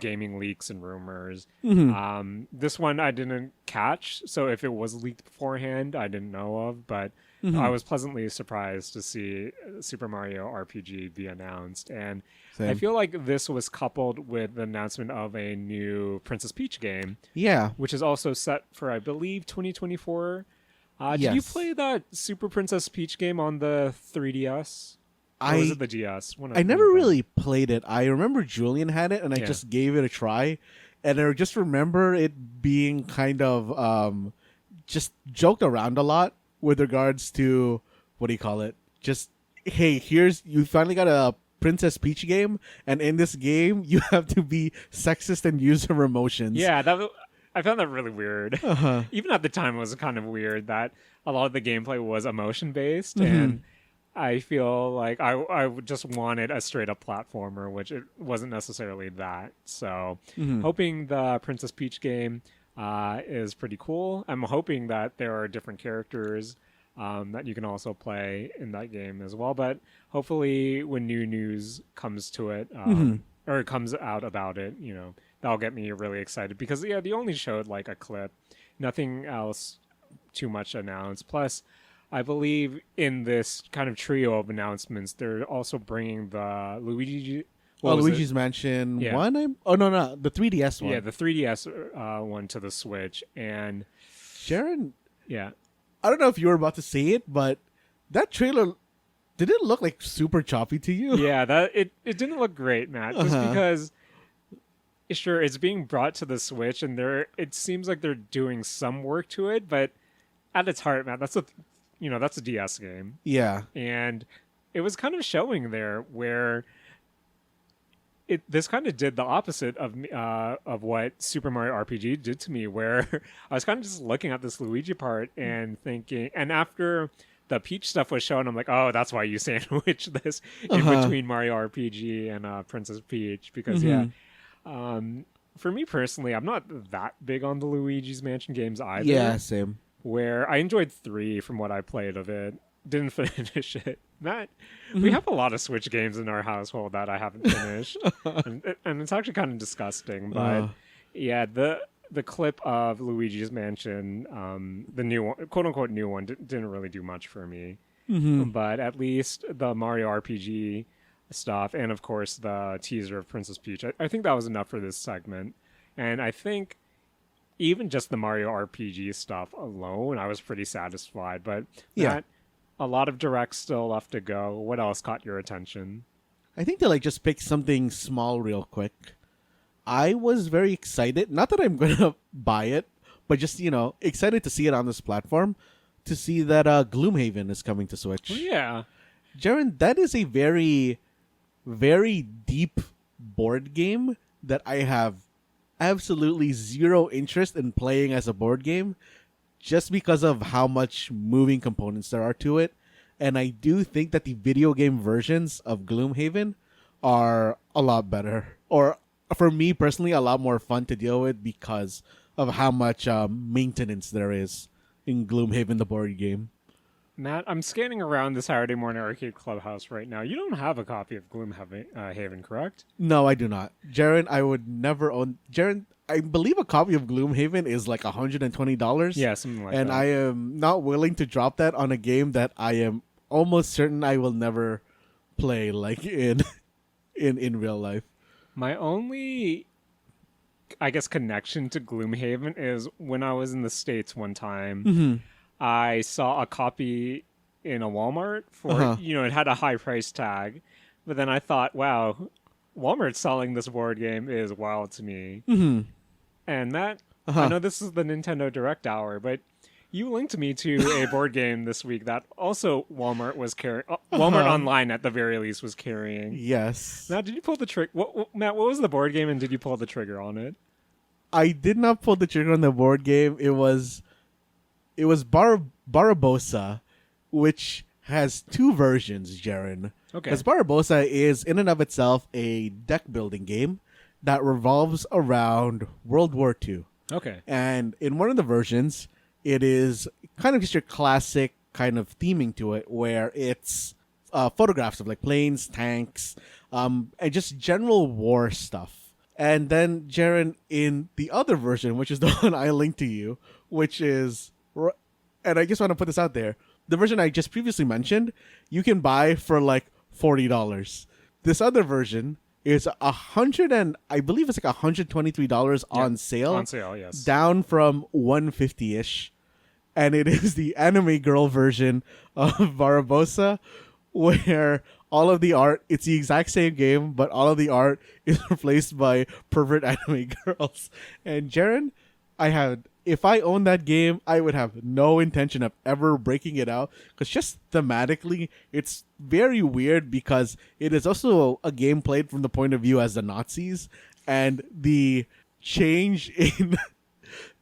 gaming leaks and rumors. This one I didn't catch, so if it was leaked beforehand, I didn't know of, but I was pleasantly surprised to see Super Mario RPG be announced. And I feel like this was coupled with the announcement of a new Princess Peach game. Yeah. Which is also set for, I believe, 2024. Did you play that Super Princess Peach game on the 3DS? Or was it the DS? I never really played it. I remember Julian had it, and I just gave it a try. And I just remember it being kind of just joked around a lot with regards to, what do you call it? Just, hey, you finally got a Princess Peach game, and in this game, you have to be sexist and use her emotions. Yeah, I found that really weird. Even at the time, it was kind of weird that a lot of the gameplay was emotion-based, and I feel like I just wanted a straight-up platformer, which it wasn't necessarily that. So hoping the Princess Peach game is pretty cool. I'm hoping that there are different characters that you can also play in that game as well. But hopefully when new news comes to it, or comes out about it, that'll get me really excited. Because, they only showed like a clip nothing else too much announced. Plus, I believe in this kind of trio of announcements, they're also bringing the Luigi's Mansion 1? No, the 3DS one. Yeah, the 3DS one to the Switch. And Jaren, yeah, I don't know if you were about to say it, but that trailer, did it look like super choppy to you? Yeah, it didn't look great, Matt. Just because, sure, it's being brought to the Switch, and it seems like they're doing some work to it, but at its heart, Matt, that's a DS game. Yeah, and it was kind of showing there where this kind of did the opposite of what Super Mario RPG did to me, where I was kind of just looking at this Luigi part and thinking, and after the Peach stuff was shown, I'm like, oh, that's why you sandwich this in between Mario RPG and Princess Peach, because for me personally, I'm not that big on the Luigi's Mansion games either. Yeah, same. Where I enjoyed 3 from what I played of it. Didn't finish it. Matt, we have a lot of Switch games in our household that I haven't finished. and it's actually kind of disgusting. But yeah, the clip of Luigi's Mansion, the new one, quote-unquote new one, didn't really do much for me. But at least the Mario RPG stuff, and of course the teaser of Princess Peach, I think that was enough for this segment. And I think even just the Mario RPG stuff alone, I was pretty satisfied. But Matt, a lot of directs still left to go. What else caught your attention? I think to just pick something small real quick. I was very excited. Not that I'm going to buy it, but just, excited to see it on this platform. To see that Gloomhaven is coming to Switch. Yeah. Jaren, that is a very, very deep board game that I have absolutely zero interest in playing as a board game, just because of how much moving components there are to it. And I do think that the video game versions of Gloomhaven are a lot better. Or, for me personally, a lot more fun to deal with because of how much maintenance there is in Gloomhaven, the board game. Matt, I'm scanning around the Saturday Morning Arcade Clubhouse right now. You don't have a copy of Gloomhaven, correct? No, I do not. Jaren, I would never own... Jaren, I believe a copy of Gloomhaven is like $120. Yeah, something like that. And I am not willing to drop that on a game that I am almost certain I will never play in real life. My only, I guess, connection to Gloomhaven is when I was in the States one time, I saw a copy in a Walmart for, it had a high price tag. But then I thought, wow, Walmart selling this board game is wild to me. And Matt, I know this is the Nintendo Direct Hour, but you linked me to a board game this week that also Walmart was carrying. Walmart Online, at the very least, was carrying. Yes. Now, did you pull the trigger? Matt, what was the board game, and did you pull the trigger on it? I did not pull the trigger on the board game. It was Barbarossa, which has 2 versions, Jaren. Okay. Because Barbarossa is, in and of itself, a deck-building game that revolves around World War II. Okay. And in one of the versions, it is kind of just your classic kind of theming to it, where it's photographs of planes, tanks, and just general war stuff. And then, Jaren, in the other version, which is the one I linked to you, which is, and I just want to put this out there, the version I just previously mentioned, you can buy for $40. This other version is I believe it's $123 on sale. On sale, yes. Down from $150-ish. And it is the anime girl version of Barbarossa, where all of the art, it's the exact same game, but all of the art is replaced by pervert anime girls. And Jaren, if I owned that game, I would have no intention of ever breaking it out, because just thematically, it's very weird, because it is also a game played from the point of view as the Nazis, and the change in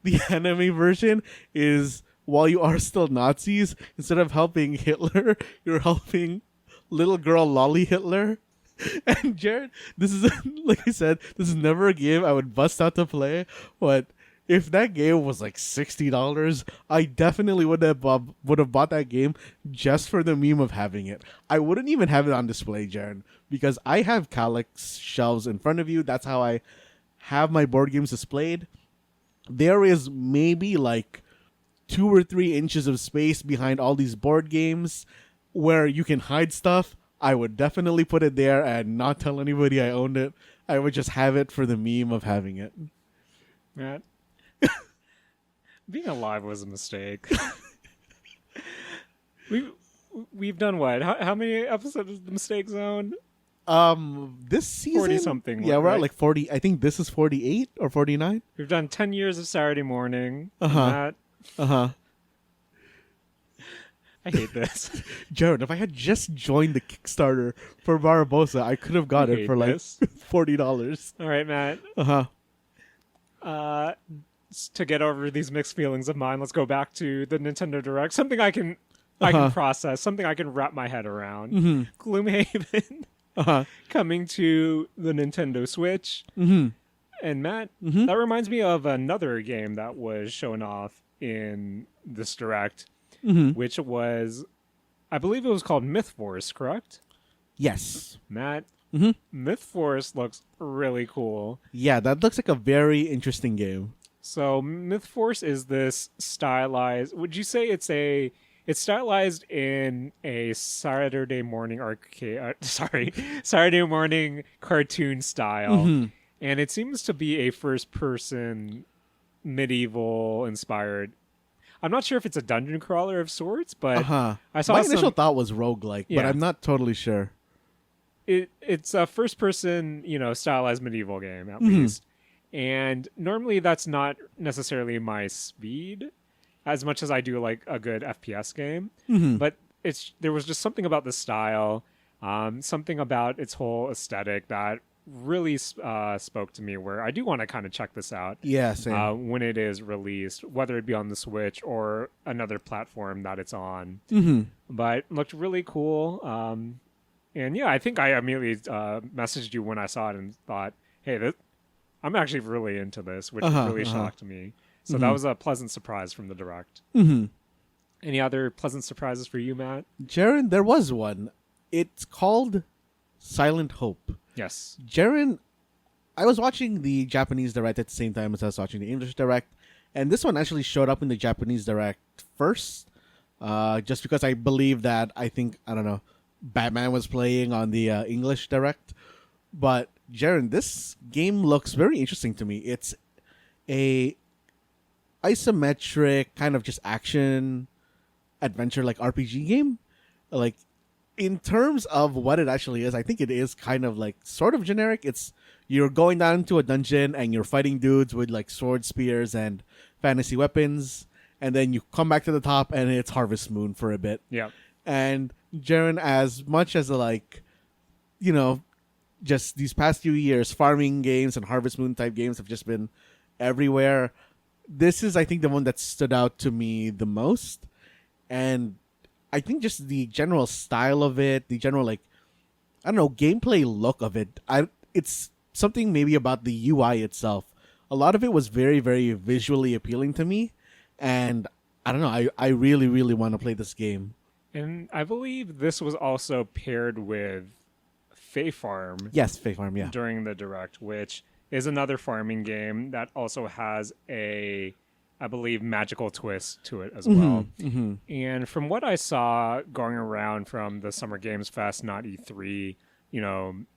the anime version is, while you are still Nazis, instead of helping Hitler, you're helping little girl Lolly Hitler. And Jared, this is, like I said, this is never a game I would bust out to play, but if that game was $60, I definitely would have bought that game just for the meme of having it. I wouldn't even have it on display, Jaren, because I have Calyx shelves in front of you. That's how I have my board games displayed. there is maybe like 2 or 3 inches of space behind all these board games where you can hide stuff. I would definitely put it there and not tell anybody I owned it. I would just have it for the meme of having it. Matt, being alive was a mistake. We've done what? How many episodes of the Mistake Zone? This season 40 something. Yeah, we're right? at like 40. I think this is 48 or 49. We've done 10 years of Saturday morning. Uh-huh. Uh-huh. I hate this. Jared, if I had just joined the Kickstarter for Barbarossa, I could have got I it for like this. $40. All right, Matt. Uh-huh. To get over these mixed feelings of mine, let's go back to the Nintendo Direct. Something I can process, something I can wrap my head around. Mm-hmm. Gloomhaven coming to the Nintendo Switch. Mm-hmm. And Matt, Mm-hmm. that reminds me of another game that was shown off in this Direct, which was, I believe it was called Mythforce, correct? Yes. Matt, Mm-hmm. Mythforce looks really cool. Yeah, that looks like a very interesting game. So Mythforce is this stylized. Would you say it's stylized in a Saturday morning arcade? Saturday morning cartoon style, and it seems to be a first-person medieval inspired. I'm not sure if it's a dungeon crawler of sorts, but I saw my initial thought was roguelike, but I'm not totally sure. It's a first-person, stylized medieval game at least. And normally that's not necessarily my speed as much as I do like a good FPS game. But there was just something about the style, something about its whole aesthetic that really spoke to me where I do want to kind of check this out. Yeah, same. When it is released, whether it be on the Switch or another platform that it's on. But it looked really cool. And yeah, I think I immediately messaged you when I saw it and thought, hey, I'm actually really into this, which really shocked me. So that was a pleasant surprise from the Direct. Any other pleasant surprises for you, Matt? Jaren, there was one. It's called Silent Hope. Yes. Jaren, I was watching the Japanese Direct at the same time as I was watching the English Direct, and this one actually showed up in the Japanese Direct first, just because I believe that Batman was playing on the English Direct. But Jaren, this game looks very interesting to me. It's a isometric kind of just action adventure like RPG game. Like in terms of what it actually is, I think it is kind of like sort of generic. It's you're going down into a dungeon and you're fighting dudes with like sword, spears, and fantasy weapons, and then you come back to the top and it's Harvest Moon for a bit. Yeah. And Jaren, as much as just these past few years, farming games and Harvest Moon type games have just been everywhere. This is, I think, the one that stood out to me the most. And I think just the general style of it, the general, gameplay look of it. It's something maybe about the UI itself. A lot of it was very, very visually appealing to me. And I don't know, I really, really want to play this game. And I believe this was also paired with Fae Farm. Yes, Fae Farm, yeah. During the Direct, which is another farming game that also has a, I believe, magical twist to it as well. And from what I saw going around from the Summer Games Fest, not E3,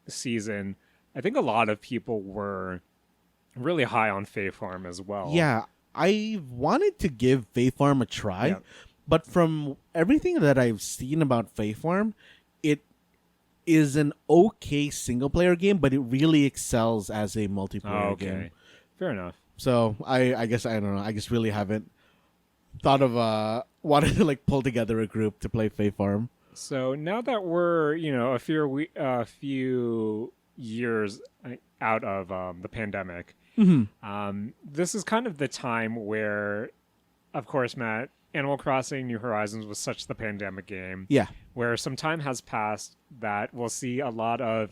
season, I think a lot of people were really high on Fae Farm as well. Yeah, I wanted to give Fae Farm a try, but from everything that I've seen about Fae Farm, it is an okay single-player game, but it really excels as a multiplayer game. Fair enough. So I guess I don't know. I just really haven't thought of wanting to pull together a group to play Fae Farm. So now that we're a few years out of the pandemic, this is kind of the time where, of course, Matt, Animal Crossing New Horizons was such the pandemic game. Yeah. Where some time has passed that we'll see a lot of,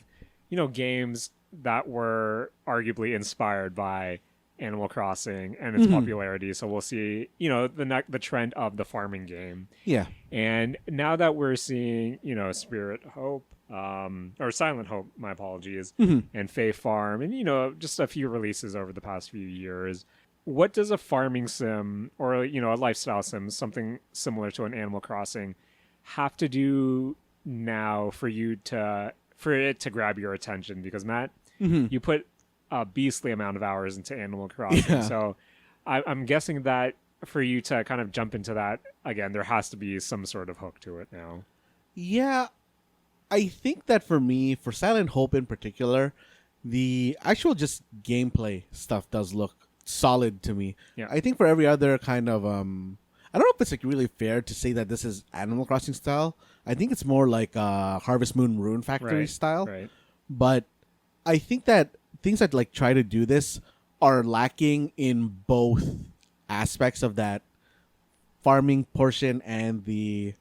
games that were arguably inspired by Animal Crossing and its popularity. So we'll see, the trend of the farming game. Yeah. And now that we're seeing, Spirit Hope, or Silent Hope, my apologies, and Fae Farm, and, just a few releases over the past few years, what does a farming sim or a lifestyle sim, something similar to an Animal Crossing, have to do now for it to grab your attention? Because Matt, you put a beastly amount of hours into Animal Crossing, so I'm guessing that for you to kind of jump into that again, there has to be some sort of hook to it now. Yeah, I think that for me, for Silent Hope in particular, the actual just gameplay stuff does look solid to me. Yeah. I think for every other kind of I don't know if it's like really fair to say that this is Animal Crossing style. I think it's more like Harvest Moon Rune Factory style. Right. But I think that things that like try to do this are lacking in both aspects of that farming portion and the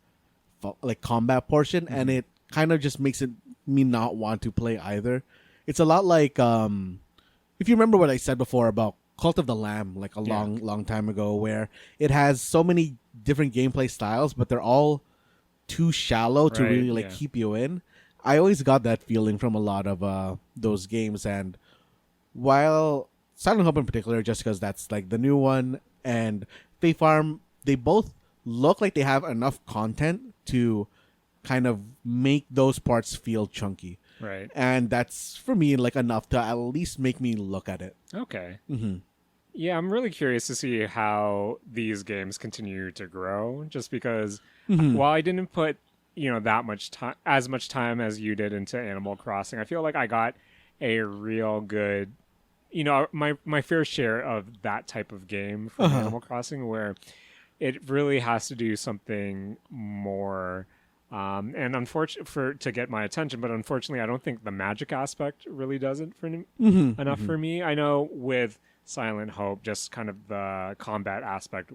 like combat portion, and it kind of just makes me not want to play either. It's a lot like if you remember what I said before about Cult of the Lamb, like a long time ago, where it has so many different gameplay styles, but they're all too shallow to really like keep you in. I always got that feeling from a lot of those games, and while Silent Hope in particular, just because that's like the new one, and Fae Farm, they both look like they have enough content to kind of make those parts feel chunky. Right. And that's, for me, like enough to at least make me look at it. Okay. Yeah, I'm really curious to see how these games continue to grow, just because while I didn't put, that much time, as much time as you did into Animal Crossing, I feel like I got a real good, my fair share of that type of game from Animal Crossing, where it really has to do something more and unfortunate to get my attention, but unfortunately, I don't think the magic aspect really does it for enough for me. I know with Silent Hope, just kind of the combat aspect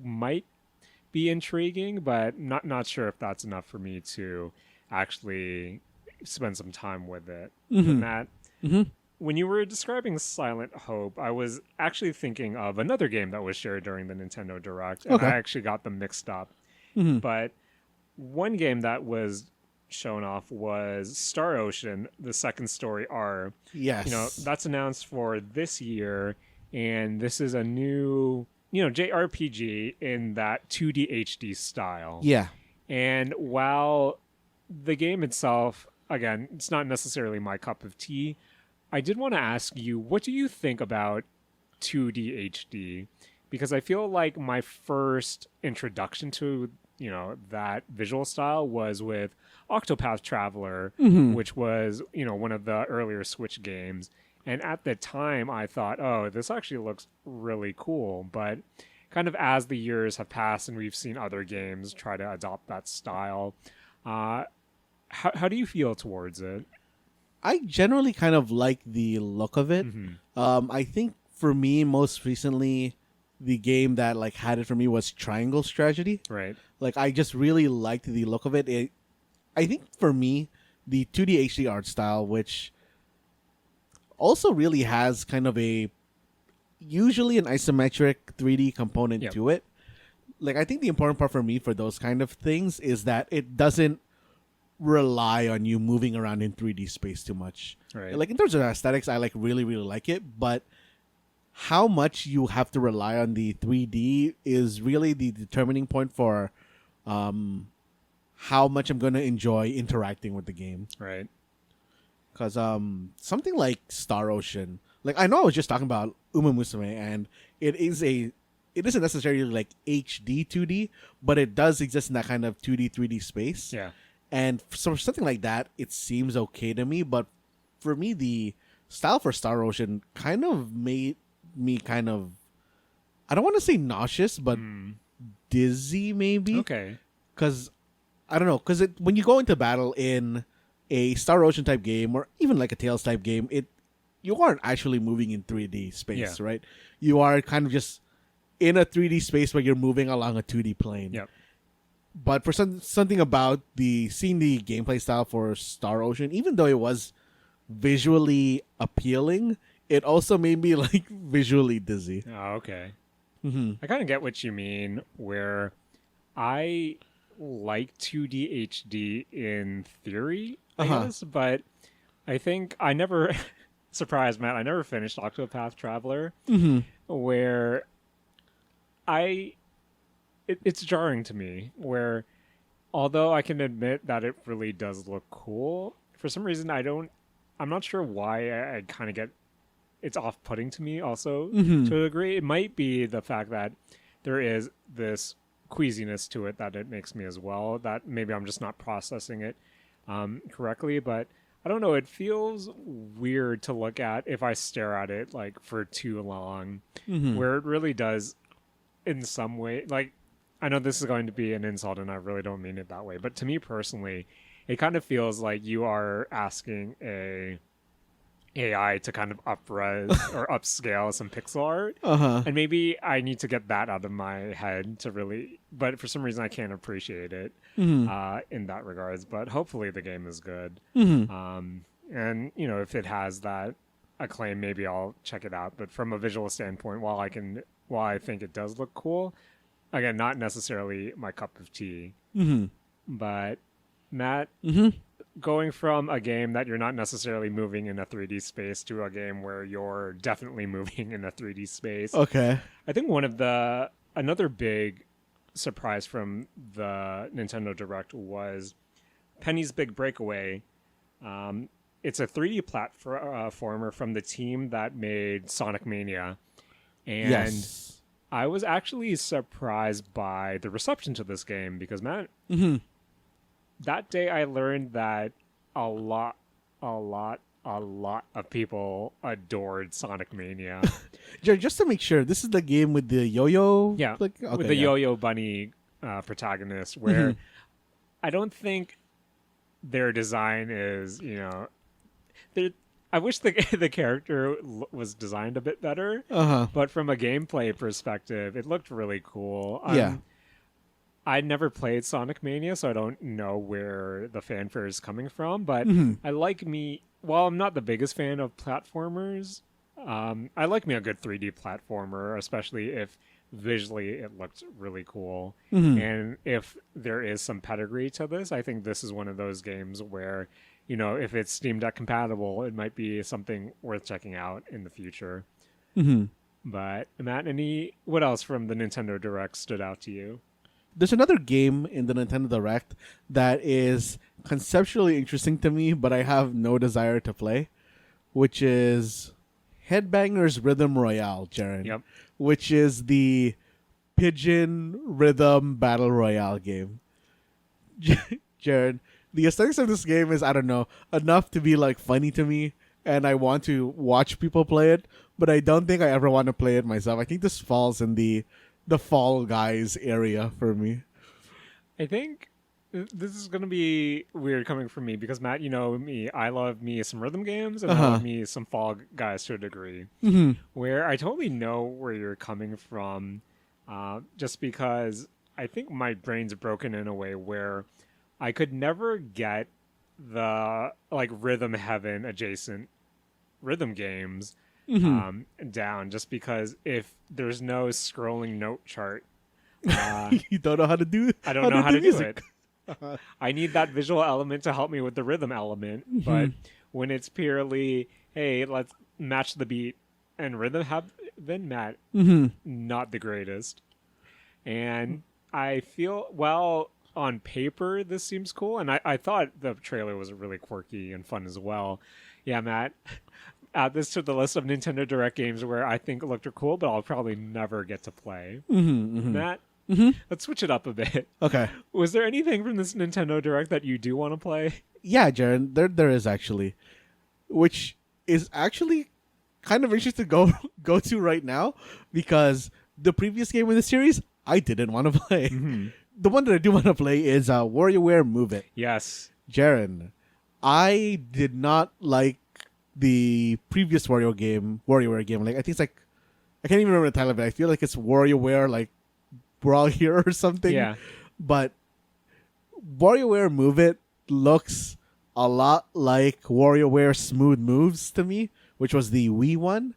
might be intriguing, but not sure if that's enough for me to actually spend some time with it. And that, when you were describing Silent Hope, I was actually thinking of another game that was shared during the Nintendo Direct, and I actually got them mixed up. But one game that was shown off was Star Ocean, the second story R. Yes. That's announced for this year, and this is a new, JRPG in that 2D HD style. Yeah. And while the game itself, again, it's not necessarily my cup of tea, I did want to ask you, what do you think about 2D HD? Because I feel like my first introduction to that visual style was with Octopath Traveler, which was, one of the earlier Switch games. And at the time, I thought, oh, this actually looks really cool. But kind of as the years have passed and we've seen other games try to adopt that style, how do you feel towards it? I generally kind of like the look of it. I think for me, most recently, the game that like had it for me was Triangle Strategy. Right. Like I just really liked the look of it. I think for me, the 2D HD art style, which also really has kind of usually an isometric 3D component to it. Like I think the important part for me for those kind of things is that it doesn't rely on you moving around in 3D space too much. Right. Like in terms of aesthetics, I like really like it, but how much you have to rely on the 3D is really the determining point for how much I'm going to enjoy interacting with the game. Right. Because something like Star Ocean, like I know I was just talking about Musume, and it isn't necessarily like HD 2D, but it does exist in that kind of 2D 3D space. Yeah. And for something like that, it seems okay to me. But for me, the style for Star Ocean kind of made me kind of, I don't want to say nauseous, but dizzy maybe. Okay. Because, I don't know, because when you go into battle in a Star Ocean type game, or even like a Tales type game, you aren't actually moving in 3D space, right? You are kind of just in a 3D space where you're moving along a 2D plane. Yep. But for something about seeing the gameplay style for Star Ocean, even though it was visually appealing, it also made me like visually dizzy. Oh, okay. I kind of get what you mean, where I like 2D HD in theory, I guess, but I think I never surprise, Matt. I never finished Octopath Traveler, Mm-hmm. where it's jarring to me. Where although I can admit that it really does look cool, for some reason I'm not sure why I kind of get it's off-putting to me. Also, Mm-hmm. to a degree, it might be the fact that there is this queasiness to it that it makes me as well. That maybe I'm just not processing it correctly, but I don't know. It feels weird to look at if I stare at it like for too long, Mm-hmm. where it really does, in some way. Like, I know this is going to be an insult, and I really don't mean it that way, but to me personally, it kind of feels like you are asking a AI to kind of upres or upscale some pixel art. Uh-huh. And maybe I need to get that out of my head to really, but for some reason I can't appreciate it Mm-hmm. in that regards. But hopefully the game is good. Mm-hmm. And, you know, if it has that acclaim, maybe I'll check it out. But from a visual standpoint, while I think it does look cool, again, not necessarily my cup of tea. Mm-hmm. But Matt, Mm-hmm. going from a game that you're not necessarily moving in a 3D space to a game where you're definitely moving in a 3D space. Okay. I think another big surprise from the Nintendo Direct was Penny's Big Breakaway. It's a 3D platformer from the team that made Sonic Mania. And Yes. I was actually surprised by the reception to this game because, Matt, Mm-hmm. that day I learned that a lot of people adored Sonic Mania. Jared, just to make sure, this is the game with the yo-yo? Yeah, Like, okay, with the yeah. Yo-Yo Bunny protagonist, where I don't think their design is, I wish the character was designed a bit better, Uh-huh. but from a gameplay perspective, it looked really cool. Yeah. I never played Sonic Mania, so I don't know where the fanfare is coming from. But Mhm. while I'm not the biggest fan of platformers, I like me a good 3D platformer, especially if visually it looked really cool. Mhm. And if there is some pedigree to this, I think this is one of those games where, if it's Steam Deck compatible, it might be something worth checking out in the future. Mhm. But Matt, what else from the Nintendo Direct stood out to you? There's another game in the Nintendo Direct that is conceptually interesting to me, but I have no desire to play, which is Headbangers Rhythm Royale, Jaren. Yep. Which is the pigeon rhythm battle royale game. Jaren, the aesthetics of this game is, I don't know, enough to be like funny to me, and I want to watch people play it, but I don't think I ever want to play it myself. I think this falls in the Fall Guys area for me. I think this is going to be weird coming from me because, Matt, you know me. I love me some rhythm games and I love me some Fall Guys to a degree. Mm-hmm. Where I totally know where you're coming from, just because I think my brain's broken in a way where I could never get the Rhythm Heaven adjacent rhythm games down, just because if there's no scrolling note chart, You don't know how to do I don't know how to do music. it. I need that visual element to help me with the rhythm element, but when it's purely, hey, let's match the beat and rhythm Heaven, Matt, not the greatest. And I feel, well, on paper, this seems cool, and I thought the trailer was really quirky and fun as well. Yeah, Matt, add this to the list of Nintendo Direct games where I think looked cool, but I'll probably never get to play. Matt, let's switch it up a bit. Okay. Was there anything from this Nintendo Direct that you do want to play? Yeah, Jaren, there is actually, which is actually kind of interesting to go to right now, because the previous game in the series I didn't want to play. The one that I do want to play is Warioware Move It. Yes. Jaren, I did not like the previous WarioWare game. Like, I think it's like, I can't even remember the title of it. I feel like it's WarioWare, like Brawl Hero or something. Yeah. But WarioWare Move It looks a lot like WarioWare Smooth Moves to me, which was the Wii one.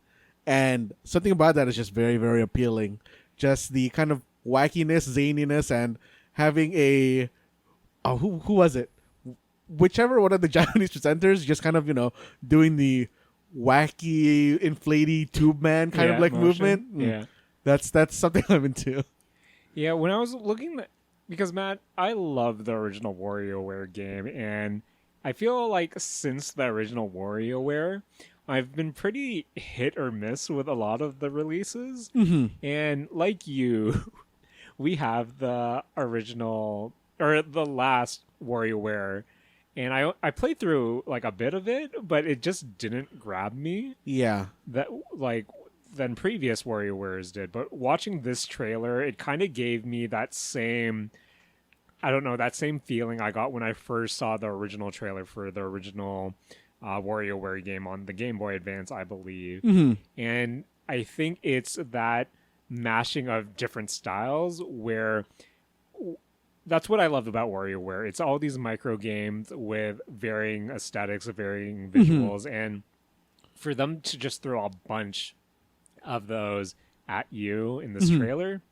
And something about that is just very, very appealing. Just the kind of wackiness, zaniness, and having a... Oh, who was it? Whichever one of the Japanese presenters just kind of, doing the wacky, inflaty tube man kind of like motion. movement. Yeah. That's something I'm into. Yeah, when I was looking because Matt, I love the original WarioWare game, and I feel like since the original WarioWare, I've been pretty hit or miss with a lot of the releases. And like you, we have the original or the last WarioWare, and I played through like a bit of it, but it just didn't grab me. Yeah. That like than previous WarioWares did. But watching this trailer, it kind of gave me that same, I don't know, that same feeling I got when I first saw the original trailer for the original WarioWare game on the Game Boy Advance, I believe. And I think it's that mashing of different styles where that's what I love about WarioWare. It's all these micro games with varying aesthetics, varying visuals, and for them to just throw a bunch of those at you in this trailer,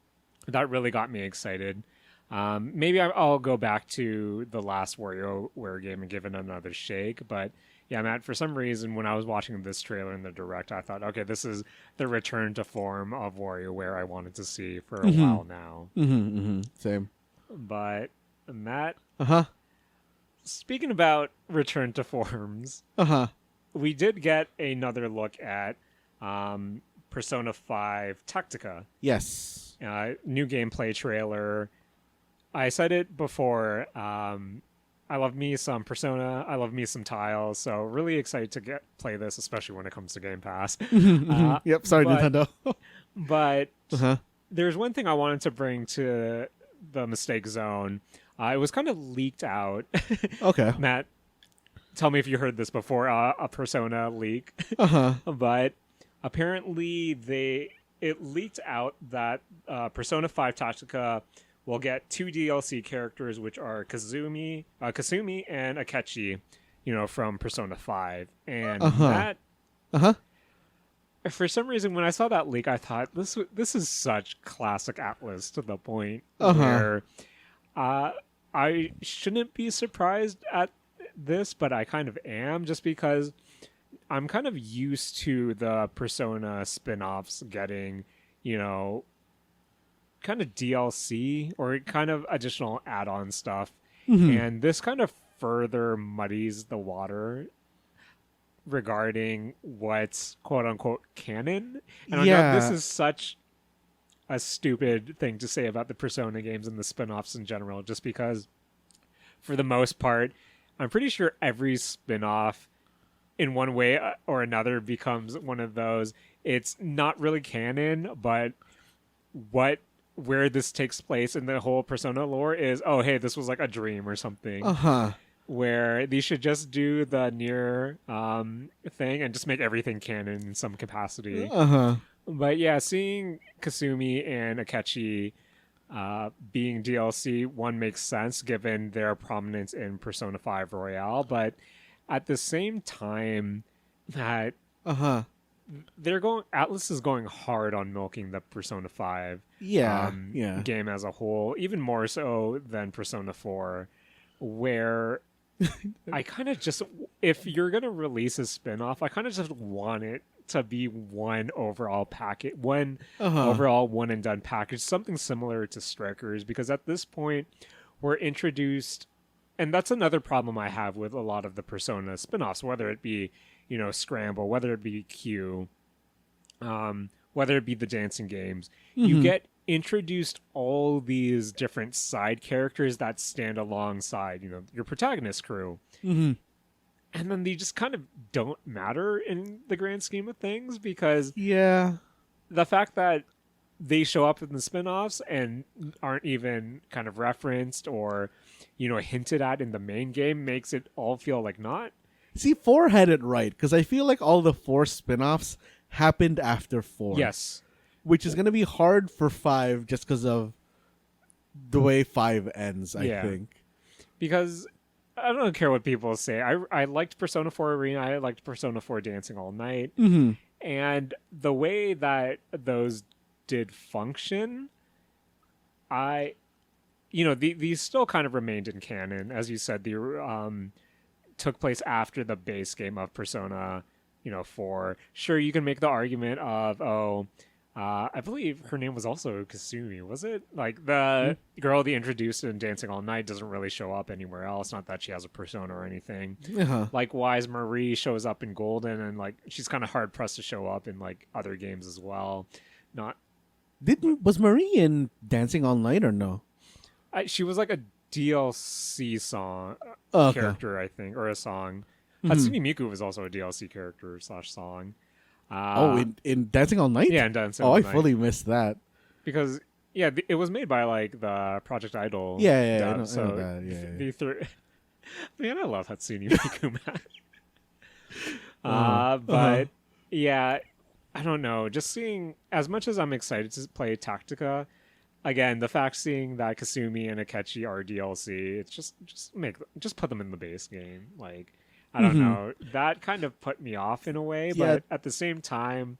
that really got me excited. Maybe I'll go back to the last WarioWare game and give it another shake. But yeah, Matt, for some reason, when I was watching this trailer in the direct, I thought, okay, this is the return to form of WarioWare I wanted to see for a while now. Same. But Matt, Uh-huh. speaking about return to forms, we did get another look at Persona 5 Tactica. Yes. New gameplay trailer. I said it before. I love me some Persona. I love me some Tiles. So really excited to play this, especially when it comes to Game Pass. Yep. Sorry, Nintendo. But there's one thing I wanted to bring to the mistake zone. It was kind of leaked out. Okay. Matt, tell me if you heard this before. A Persona leak. But apparently it leaked out that Persona 5 Tactica will get 2 DLC characters, which are Kasumi and Akechi, from Persona 5. And that, for some reason, when I saw that leak, I thought this is such classic Atlus to the point where I shouldn't be surprised at this, but I kind of am, just because I'm kind of used to the Persona spin-offs getting, kind of DLC or kind of additional add-on stuff. And this kind of further muddies the water regarding what's quote-unquote canon. And I know this is such a stupid thing to say about the Persona games and the spin-offs in general, just because for the most part, I'm pretty sure every spin-off in one way or another becomes one of those. It's not really canon, but where this takes place in the whole Persona lore is, oh, hey, this was like a dream or something. Where they should just do the near thing and just make everything canon in some capacity. But yeah, seeing Kasumi and Akechi being DLC, one makes sense given their prominence in Persona 5 Royale, but at the same time that Atlus is going hard on milking the Persona 5 game as a whole, even more so than Persona 4, where I kind of just, if you're going to release a spin-off, I kind of just want it to be one overall package, overall one and done package, something similar to Strikers, because at this point we're introduced, and that's another problem I have with a lot of the Persona spin-offs, whether it be, Scramble, whether it be Q, whether it be the dancing games, you get introduced all these different side characters that stand alongside, your protagonist crew. And then they just kind of don't matter in the grand scheme of things, because the fact that they show up in the spin-offs and aren't even kind of referenced or, hinted at in the main game makes it all feel like not. See, 4 had it right, because I feel like all the 4 spin-offs happened after 4. Yes. Which is going to be hard for 5 just because of the way 5 ends, I think. Because I don't care what people say. I liked Persona 4 Arena. I liked Persona 4 Dancing All Night. And the way that those did function, these still kind of remained in canon. As you said, they took place after the base game of Persona, 4. Sure, you can make the argument of, I believe her name was also Kasumi, was it? Like, the girl they introduced in Dancing All Night doesn't really show up anywhere else. Not that she has a persona or anything. Likewise, Marie shows up in Golden, and, like, she's kind of hard-pressed to show up in, like, other games as well. Was Marie in Dancing All Night or no? She was, like, a DLC song character, I think, or a song. Hatsune Miku was also a DLC character / song. In Dancing All Night? Yeah, in Dancing All Night. I fully missed that. Because, yeah, it was made by, like, the Project Idol. Yeah, I know that. Man, I love Hatsune Miku, man. But, yeah, I don't know. Just seeing, as much as I'm excited to play Tactica, again, the fact seeing that Kasumi and Akechi are DLC, it's just put them in the base game. Like, I don't know. That kind of put me off in a way, but at the same time,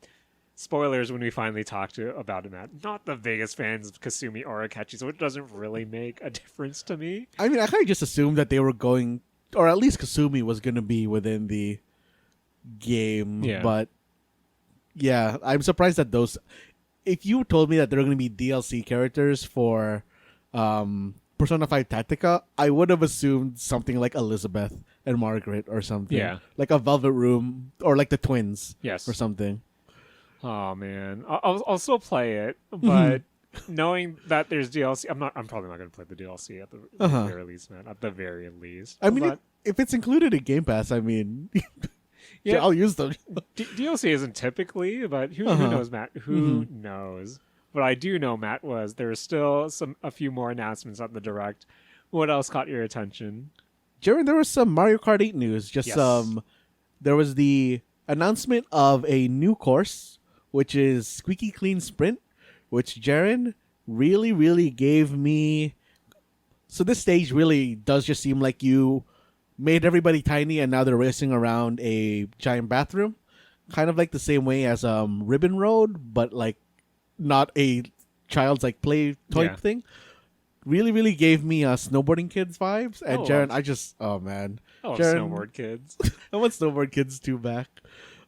spoilers when we finally talk about it, Matt. Not the biggest fans of Kasumi or Akechi, so it doesn't really make a difference to me. I mean, I kind of just assumed that they were going, or at least Kasumi was going to be within the game. Yeah. But yeah, I'm surprised that those. If you told me that there are going to be DLC characters for Persona 5 Tactica, I would have assumed something like Elizabeth and Margaret or something. Yeah. Like a Velvet Room or like the twins. Yes. Or something. Oh man, I'll still play it, but knowing that there's DLC, I'm probably not going to play the DLC at the very least, man. At the very least. I mean, if it's included in Game Pass, I mean, yeah, I'll use them. DLC isn't typically, but who knows, Matt? Who knows? What I do know, Matt, was there was still a few more announcements at the Direct. What else caught your attention? Jaren, there was some Mario Kart 8 news. There was the announcement of a new course, which is Squeaky Clean Sprint, which Jaren really, really gave me. So this stage really does just seem like you made everybody tiny and now they're racing around a giant bathroom. Kind of like the same way as Ribbon Road, but like not a child's like play type thing. Really, really gave me Snowboarding Kids vibes. And Jaren, man. Snowboard Kids. I want Snowboard Kids 2 back.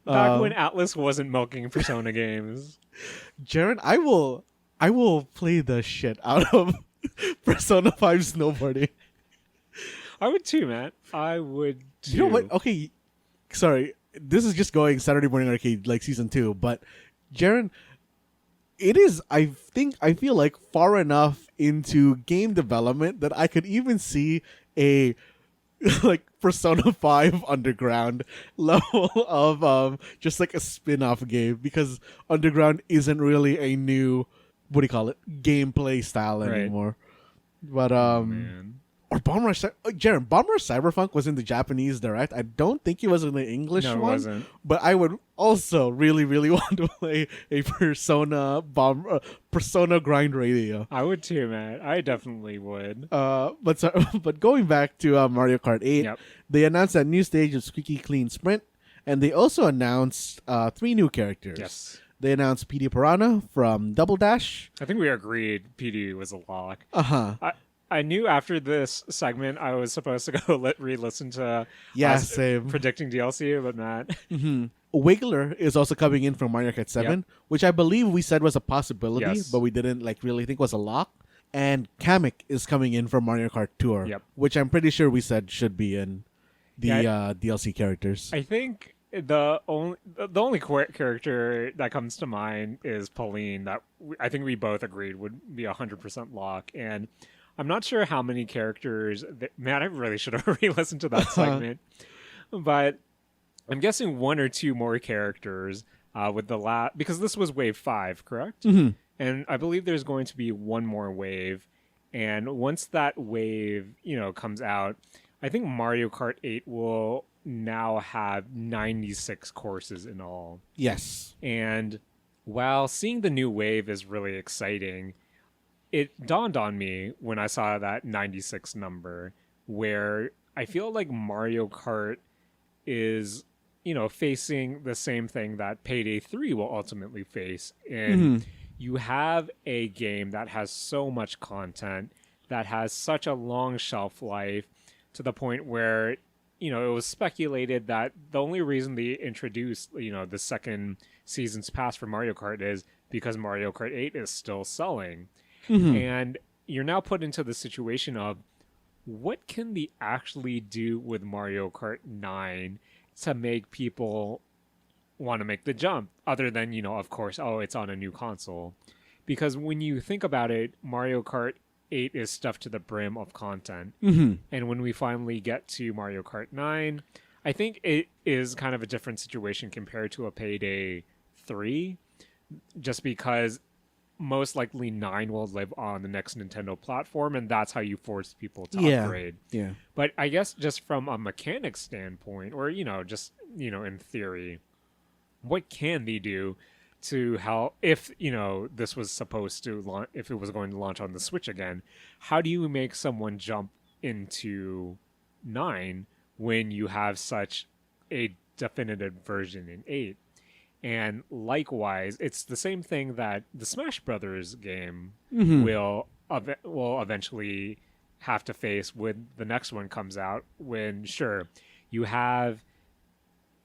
Back when Atlas wasn't milking Persona games. Jaren, I will play the shit out of Persona 5 Snowboarding. I would too, Matt. I would too. You know what? Okay, sorry. This is just going Saturday Morning Arcade like season 2, but Jaren, it is, I feel like far enough into game development that I could even see a like Persona 5 Underground level of just like a spin-off game, because Underground isn't really a new, what do you call it, gameplay style anymore. But man. Or Bomb Rush, Jaren, Bomb Rush Cyberpunk was in the Japanese Direct. I don't think it was in the English one. No, it wasn't. But I would also really, really want to play a Persona Grind Radio. I would too, man. I definitely would. But going back to Mario Kart 8, they announced that new stage of Squeaky Clean Sprint, and they also announced 3 new characters. Yes. They announced PD Piranha from Double Dash. I think we agreed PD was a lock. I knew after this segment I was supposed to go re-listen to same. predicting DLC, but not. Wiggler is also coming in from Mario Kart 7, which I believe we said was a possibility, but we didn't like really think was a lock. And Kamek is coming in from Mario Kart Tour, which I'm pretty sure we said should be in the DLC characters. I think the only character that comes to mind is Pauline. That I think we both agreed would be 100% lock, and I'm not sure how many characters. Man, I really should have re-listened to that segment. But I'm guessing 1 or 2 more characters with the because this was wave 5, correct? And I believe there's going to be 1 more wave. And once that wave, comes out, I think Mario Kart 8 will now have 96 courses in all. Yes. And while seeing the new wave is really exciting, it dawned on me when I saw that 96 number, where I feel like Mario Kart is, facing the same thing that Payday 3 will ultimately face. And you have a game that has so much content, that has such a long shelf life, to the point where it was speculated that the only reason they introduced, the second season's pass for Mario Kart is because Mario Kart 8 is still selling. And you're now put into the situation of what can they actually do with Mario Kart 9 to make people want to make the jump, other than, of course, it's on a new console. Because when you think about it, Mario Kart 8 is stuffed to the brim of content. And when we finally get to Mario Kart 9, I think it is kind of a different situation compared to a Payday 3, just because most likely 9 will live on the next Nintendo platform, and that's how you force people to upgrade. Yeah. But I guess just from a mechanic standpoint, or, just, in theory, what can they do to help if, this was supposed to if it was going to launch on the Switch again? How do you make someone jump into 9 when you have such a definitive version in 8? And likewise, it's the same thing that the Smash Brothers game will eventually have to face when the next one comes out, when, sure, you have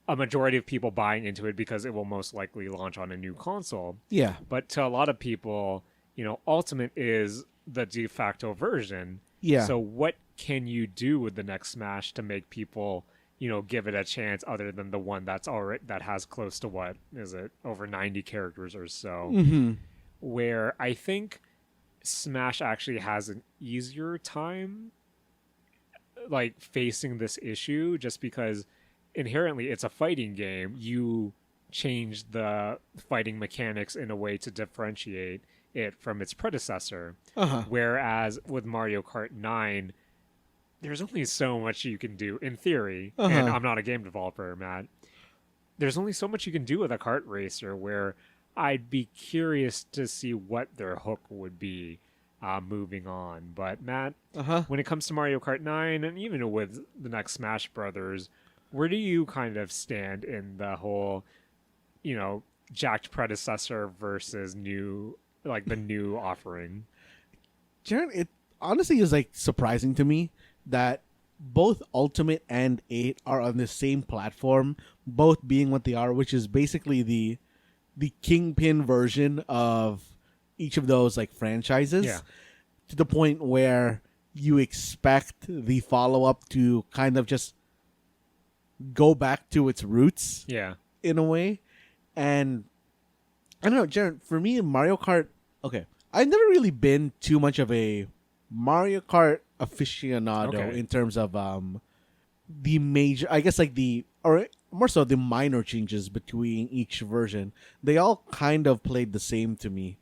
a majority of people buying into it because it will most likely launch on a new console. Yeah. But to a lot of people, Ultimate is the de facto version. Yeah. So what can you do with the next Smash to make people, give it a chance, other than the one that has close to, what is it, over 90 characters or so, where I think Smash actually has an easier time like facing this issue, just because inherently it's a fighting game. You change the fighting mechanics in a way to differentiate it from its predecessor. Whereas with Mario Kart 9, there's only so much you can do in theory. And I'm not a game developer, Matt. There's only so much you can do with a kart racer, where I'd be curious to see what their hook would be moving on. But Matt, when it comes to Mario Kart 9, and even with the next Smash Brothers, where do you kind of stand in the whole, jacked predecessor versus new, like the new offering? Jaren, it honestly is like surprising to me that both Ultimate and 8 are on the same platform, both being what they are, which is basically the kingpin version of each of those like franchises. Yeah. To the point where you expect the follow-up to kind of just go back to its roots. Yeah. In a way. And I don't know, Jaren, for me, Mario Kart, okay, I've never really been too much of a Mario Kart aficionado in terms of the major, I guess, like or more so the minor changes between each version. They all kind of played the same to me,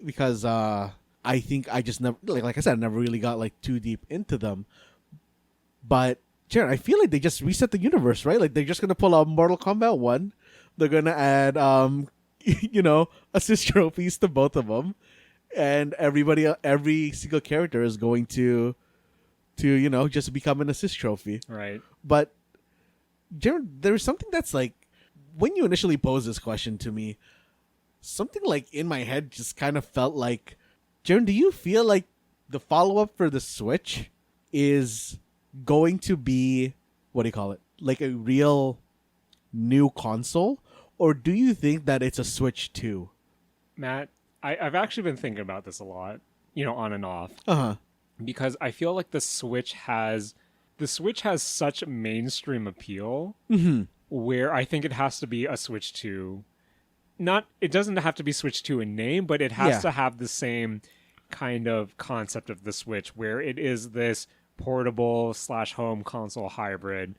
because I think I just never, like I said, I never really got like too deep into them. But Jared, I feel like they just reset the universe, right? Like they're just gonna pull out Mortal Kombat 1. They're gonna add assist trophies to both of them, and every single character is going to just become an assist trophy. Right. But Jared, there's something that's like, when you initially posed this question to me, something like in my head just kind of felt like, Jared, do you feel like the follow-up for the Switch is going to be, what do you call it, like a real new console? Or do you think that it's a Switch 2? Matt, I've actually been thinking about this a lot, on and off. Because I feel like the Switch has such mainstream appeal, where I think it has to be a Switch 2. It doesn't have to be Switch 2 in name, but it has to have the same kind of concept of the Switch, where it is this portable / home console hybrid.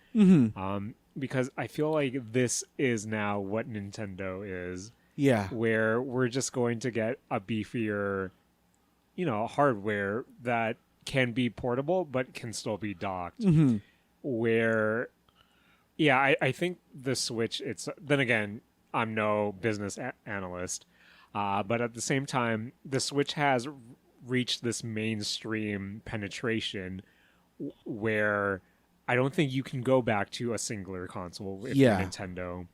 Because I feel like this is now what Nintendo is. Yeah. Where we're just going to get a beefier, hardware that can be portable but can still be docked. Where, I think the Switch, then again, I'm no business analyst, but at the same time, the Switch has reached this mainstream penetration where I don't think you can go back to a singular console if you're Nintendo.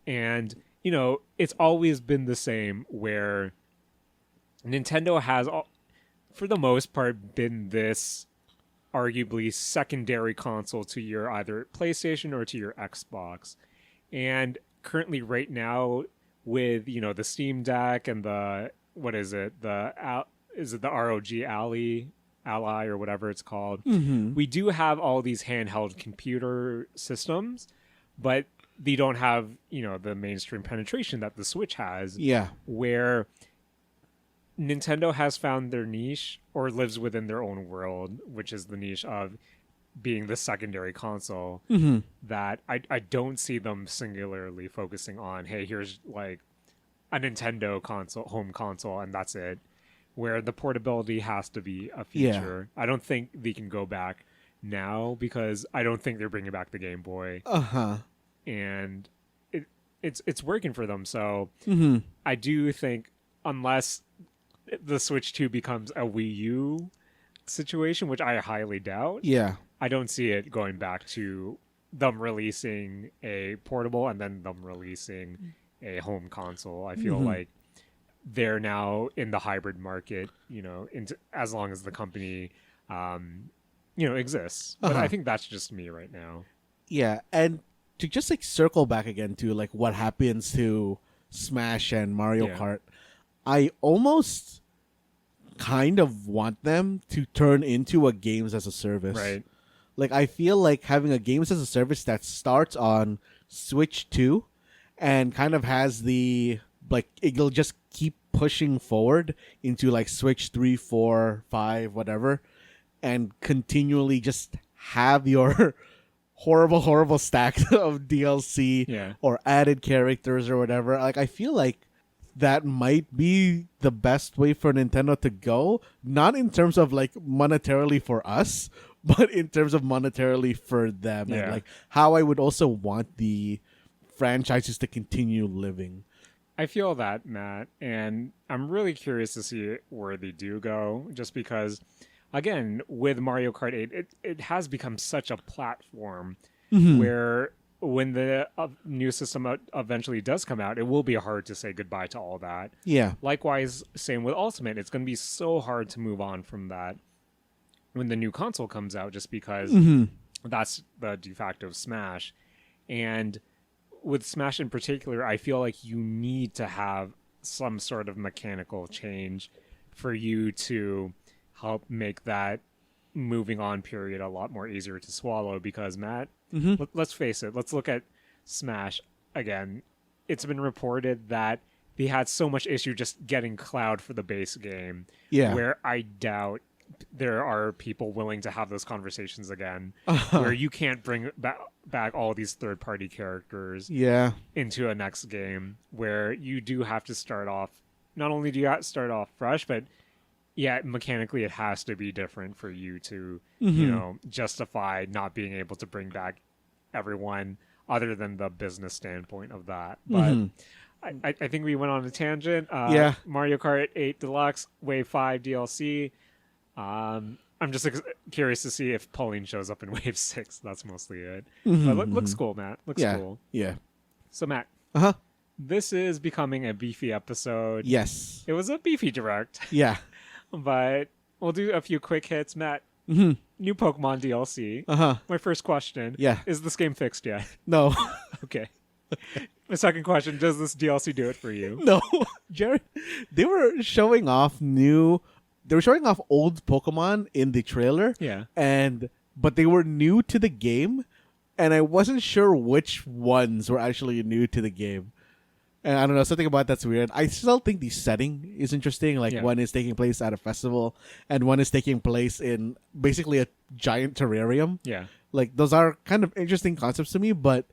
And, it's always been the same, where Nintendo has, for the most part, been this arguably secondary console to your either PlayStation or to your Xbox. And currently right now with, you know, the Steam Deck and the, what is it? Is it the ROG Ally or whatever it's called? Mm-hmm. We do have all these handheld computer systems, but they don't have, you know, the mainstream penetration that the Switch has. Yeah. Where Nintendo has found their niche or lives within their own world, which is the niche of being the secondary console, Mm-hmm. that I don't see them singularly focusing on, hey, here's like a Nintendo console, home console, and that's it. Where the portability has to be a feature. Yeah. I don't think they can go back now because I don't think they're bringing back the Game Boy. Uh-huh. And it's working for them. So mm-hmm. I do think unless the Switch 2 becomes a Wii U situation, which I highly doubt. Yeah. I don't see it going back to them releasing a portable and then them releasing a home console. I feel like they're now in the hybrid market, you know, as long as the company, you know, exists. But I think that's just me right now. Yeah, and to just like circle back again to like what happens to Smash and Mario Kart, I almost kind of want them to turn into a games as a service. Right. Like I feel like having a games as a service that starts on Switch 2 and kind of has the like it'll just keep pushing forward into like Switch 3, 4, 5, whatever, and continually just have your horrible stack of DLC or added characters or whatever. Like I feel like that might be the best way for Nintendo to go, not in terms of like monetarily for us, but in terms of monetarily for them and like how I would also want the franchises to continue living. I feel that, Matt, and I'm really curious to see where they do go, just because, again, with Mario Kart 8, it has become such a platform where when the new system eventually does come out, it will be hard to say goodbye to all that. Yeah. Likewise, same with Ultimate. It's going to be so hard to move on from that when the new console comes out, just because that's the de facto Smash. And with Smash in particular, I feel like you need to have some sort of mechanical change for you to help make that moving on period a lot more easier to swallow. Because, Matt, let's face it, let's look at Smash again. It's been reported that they had so much issue just getting Cloud for the base game, where I doubt there are people willing to have those conversations again, where you can't bring back all these third-party characters into a next game, where you do have to start off, not only do you have to start off fresh, but mechanically it has to be different for you to, you know, justify not being able to bring back everyone other than the business standpoint of that. But I think we went on a tangent. Mario Kart 8 Deluxe, Wave 5 DLC. I'm just curious to see if Pauline shows up in Wave 6. That's mostly it. But looks cool, Matt. Looks cool. Yeah. So, Matt. This is becoming a beefy episode. Yes. It was a beefy direct. Yeah. But we'll do a few quick hits. Matt, new Pokemon DLC. My first question. Yeah. Is this game fixed yet? No. Okay. My second question, does this DLC do it for you? No. Jared, they were showing off old Pokemon in the trailer. Yeah. But they were new to the game, and I wasn't sure which ones were actually new to the game. And I don't know, something about that's weird. I still think the setting is interesting. Like one is taking place at a festival, and one is taking place in basically a giant terrarium. Yeah. Like those are kind of interesting concepts to me, but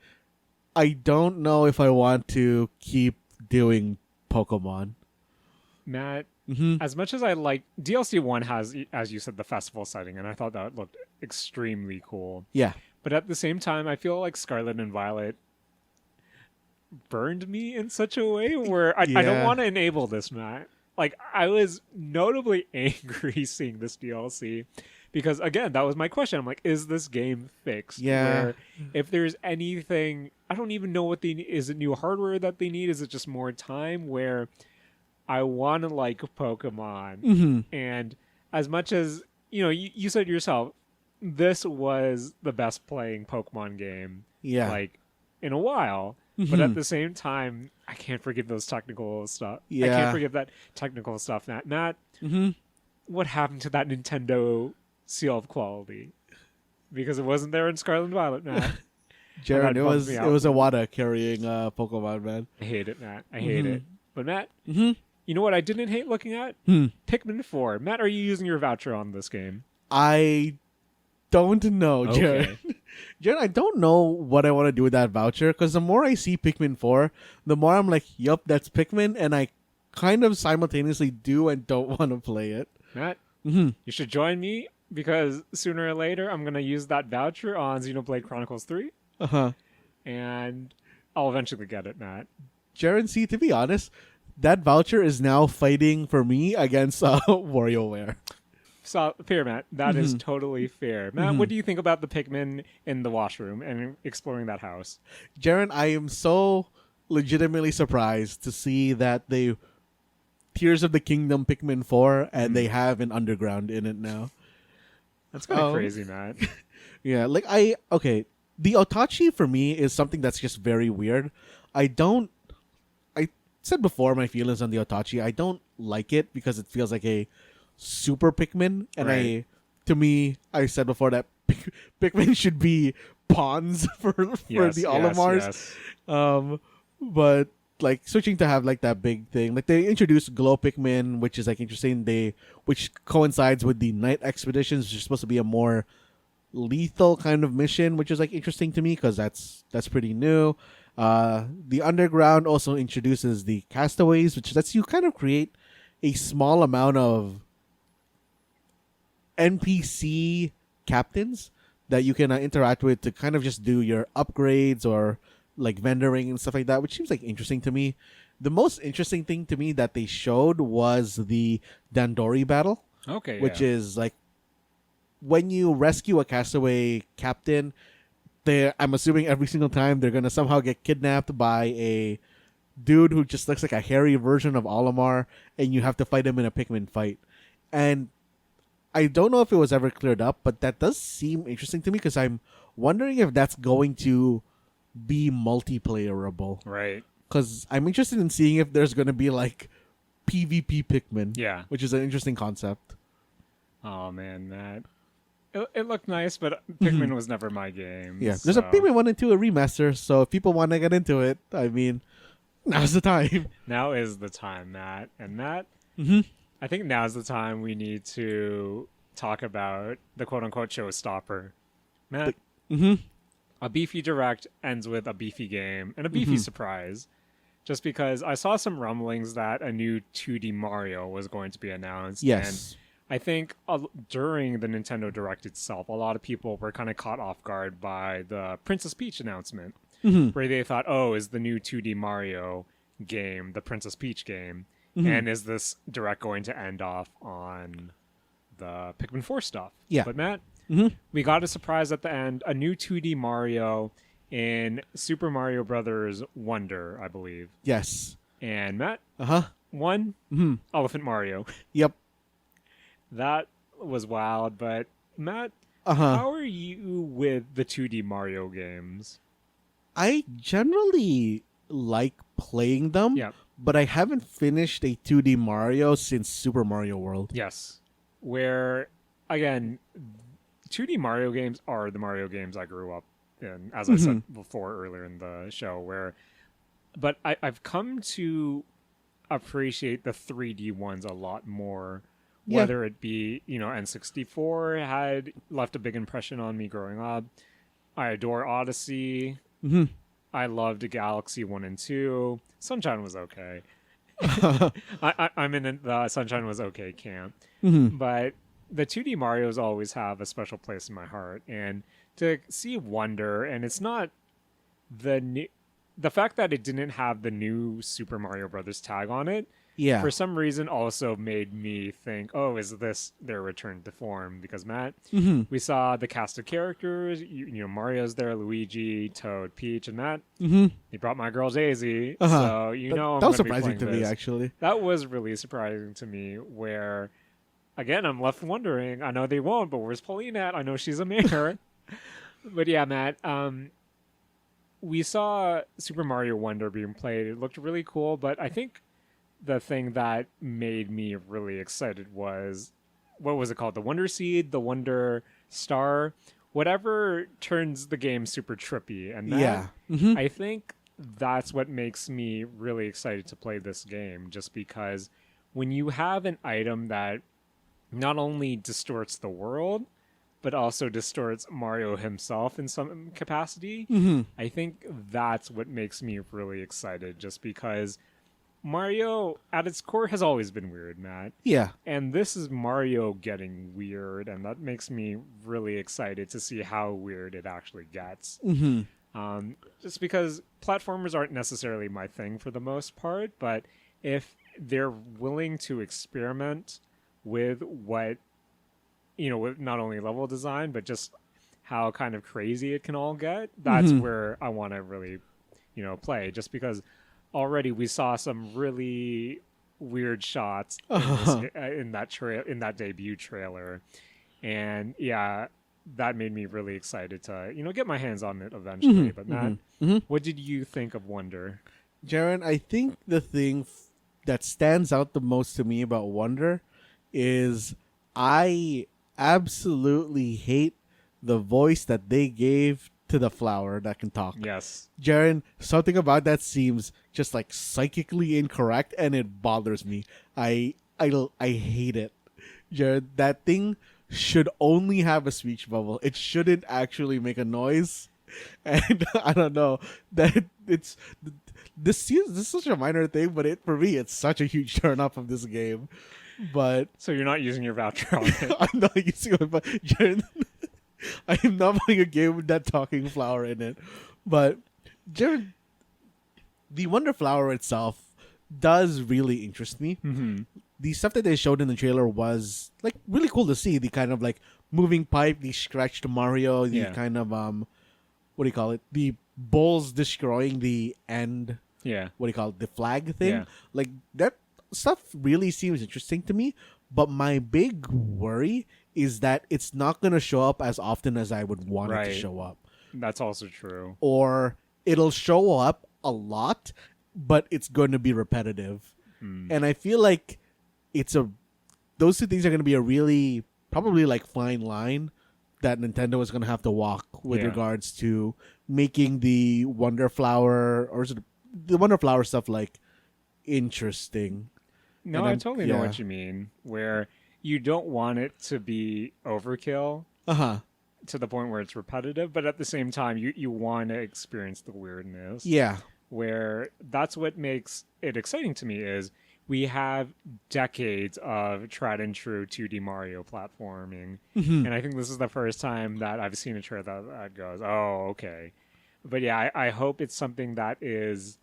I don't know if I want to keep doing Pokemon. Matt, as much as I like DLC 1 has, as you said, the festival setting, and I thought that looked extremely cool. Yeah. But at the same time, I feel like Scarlet and Violet burned me in such a way where I don't want to enable this, Matt. Like, I was notably angry seeing this DLC because, again, that was my question. I'm like, is this game fixed? Yeah. Where if there's anything, I don't even know what they need. Is it new hardware that they need? Is it just more time? Where I want to like Pokemon. And as much as, you know, you said yourself, this was the best playing Pokemon game, Yeah. like, in a while. But at the same time, I can't forgive those technical stuff. I can't forgive that technical stuff. Matt, what happened to that Nintendo seal of quality? Because it wasn't there in Scarlet and Violet, Matt. Jaren, it was Iwata carrying Pokemon, man. I hate it, Matt. I hate it. But Matt, you know what I didn't hate looking at? Pikmin 4. Matt, are you using your voucher on this game? I don't know, Jaren. Okay. Jaren, I don't know what I want to do with that voucher, because the more I see Pikmin 4, the more I'm like, yup, that's Pikmin, and I kind of simultaneously do and don't want to play it. Matt, you should join me, because sooner or later I'm going to use that voucher on Xenoblade Chronicles 3. And I'll eventually get it, Matt. Jaren, see, to be honest, that voucher is now fighting for me against Warioware. So, fair, Matt. That is totally fair. Matt, what do you think about the Pikmin in the washroom and exploring that house? Jaren, I am so legitimately surprised to see that they Tears of the Kingdom Pikmin 4 and they have an underground in it now. That's kind of crazy, Matt. Yeah, like the Otachi for me is something that's just very weird. I said before my feelings on the Otachi. I don't like it because it feels like a super Pikmin, and to me, I said before that Pikmin should be pawns for the Olimars. But like switching to have like that big thing, like they introduced Glow Pikmin, which is like interesting. Which coincides with the Night Expeditions, which is supposed to be a more lethal kind of mission, which is like interesting to me because that's pretty new. The Underground also introduces the Castaways, which lets you kind of create a small amount of NPC captains that you can interact with to kind of just do your upgrades or like vendoring and stuff like that, which seems like interesting to me. The most interesting thing to me that they showed was the Dandori battle. Okay. Which is like when you rescue a castaway captain, I'm assuming every single time they're going to somehow get kidnapped by a dude who just looks like a hairy version of Olimar, and you have to fight him in a Pikmin fight. And I don't know if it was ever cleared up, but that does seem interesting to me because I'm wondering if that's going to be multiplayerable. Right. Because I'm interested in seeing if there's going to be like PvP Pikmin. Yeah. Which is an interesting concept. Oh, man, Matt. It looked nice, but Pikmin was never my game. Yeah, there's a Pikmin 1 and 2 a remaster, so if people want to get into it, I mean, now's the time. Now is the time, Matt. And Matt, I think now's the time we need to talk about the quote-unquote showstopper. Matt, a beefy direct ends with a beefy game and a beefy surprise. Just because I saw some rumblings that a new 2D Mario was going to be announced. Yes. And I think during the Nintendo Direct itself, a lot of people were kind of caught off guard by the Princess Peach announcement, where they thought, oh, is the new 2D Mario game the Princess Peach game? And is this Direct going to end off on the Pikmin 4 stuff? Yeah. But Matt, we got a surprise at the end, a new 2D Mario in Super Mario Brothers Wonder, I believe. Yes. And Matt, one, Elephant Mario. Yep. That was wild, but Matt, how are you with the 2D Mario games? I generally like playing them, but I haven't finished a 2D Mario since Super Mario World. Yes. Where, again, 2D Mario games are the Mario games I grew up in, as I said before earlier in the show, but I've come to appreciate the 3D ones a lot more. Whether it be, N64 had left a big impression on me growing up. I adore Odyssey. I loved Galaxy 1 and 2. Sunshine was okay. I'm in the Sunshine was okay camp. But the 2D Marios always have a special place in my heart. And to see Wonder, and it's not the fact that it didn't have the new Super Mario Brothers tag on it, for some reason also made me think, oh, is this their return to form? Because, Matt, we saw the cast of characters. Mario's there, Luigi, Toad, Peach, and Matt. He brought my girl Daisy. So, that was surprising to me, actually. That was really surprising to me, where again, I'm left wondering. I know they won't, but where's Pauline at? I know she's a mayor. But yeah, Matt, we saw Super Mario Wonder being played. It looked really cool, but I think the thing that made me really excited was, what was it called? The Wonder Seed, the Wonder Star, whatever turns the game super trippy. And that, I think that's what makes me really excited to play this game, just because when you have an item that not only distorts the world, but also distorts Mario himself in some capacity, I think that's what makes me really excited, just because Mario, at its core, has always been weird, Matt. Yeah. And this is Mario getting weird, and that makes me really excited to see how weird it actually gets. Just because platformers aren't necessarily my thing for the most part, but if they're willing to experiment with what, with not only level design, but just how kind of crazy it can all get, that's where I want to really, play. Just because already we saw some really weird shots in that debut trailer, and yeah, that made me really excited to get my hands on it eventually. But Matt, what did you think of Wonder? Jaren, I think the thing that stands out the most to me about Wonder is I absolutely hate the voice that they gave to the flower that can talk. Yes. Jaren, something about that seems just like psychically incorrect, and it bothers me. I hate it. Jaren, that thing should only have a speech bubble. It shouldn't actually make a noise. And I don't know that this is such a minor thing, but for me it's such a huge turn off of this game. But so you're not using your voucher on it. I'm not using it, but Jaren, I am not playing a game with that talking flower in it. But Jaren, the Wonder Flower itself does really interest me. The stuff that they showed in the trailer was like really cool to see. The kind of like moving pipe, the stretched Mario, the kind of what do you call it? The balls destroying the end. Yeah. What do you call it? The flag thing. Yeah. Like that stuff really seems interesting to me. But my big worry is that it's not going to show up as often as I would want it to show up. That's also true. Or it'll show up a lot, but it's going to be repetitive. And I feel like those two things are going to be a really probably like fine line that Nintendo is going to have to walk with regards to making the Wonder Flower or the Wonder Flower stuff like interesting. No, I totally know what you mean. Where you don't want it to be overkill to the point where it's repetitive, but at the same time, you want to experience the weirdness. Yeah. Where that's what makes it exciting to me is we have decades of tried and true 2D Mario platforming. And I think this is the first time that I've seen a trailer that goes, oh, okay. But yeah, I hope it's something that is,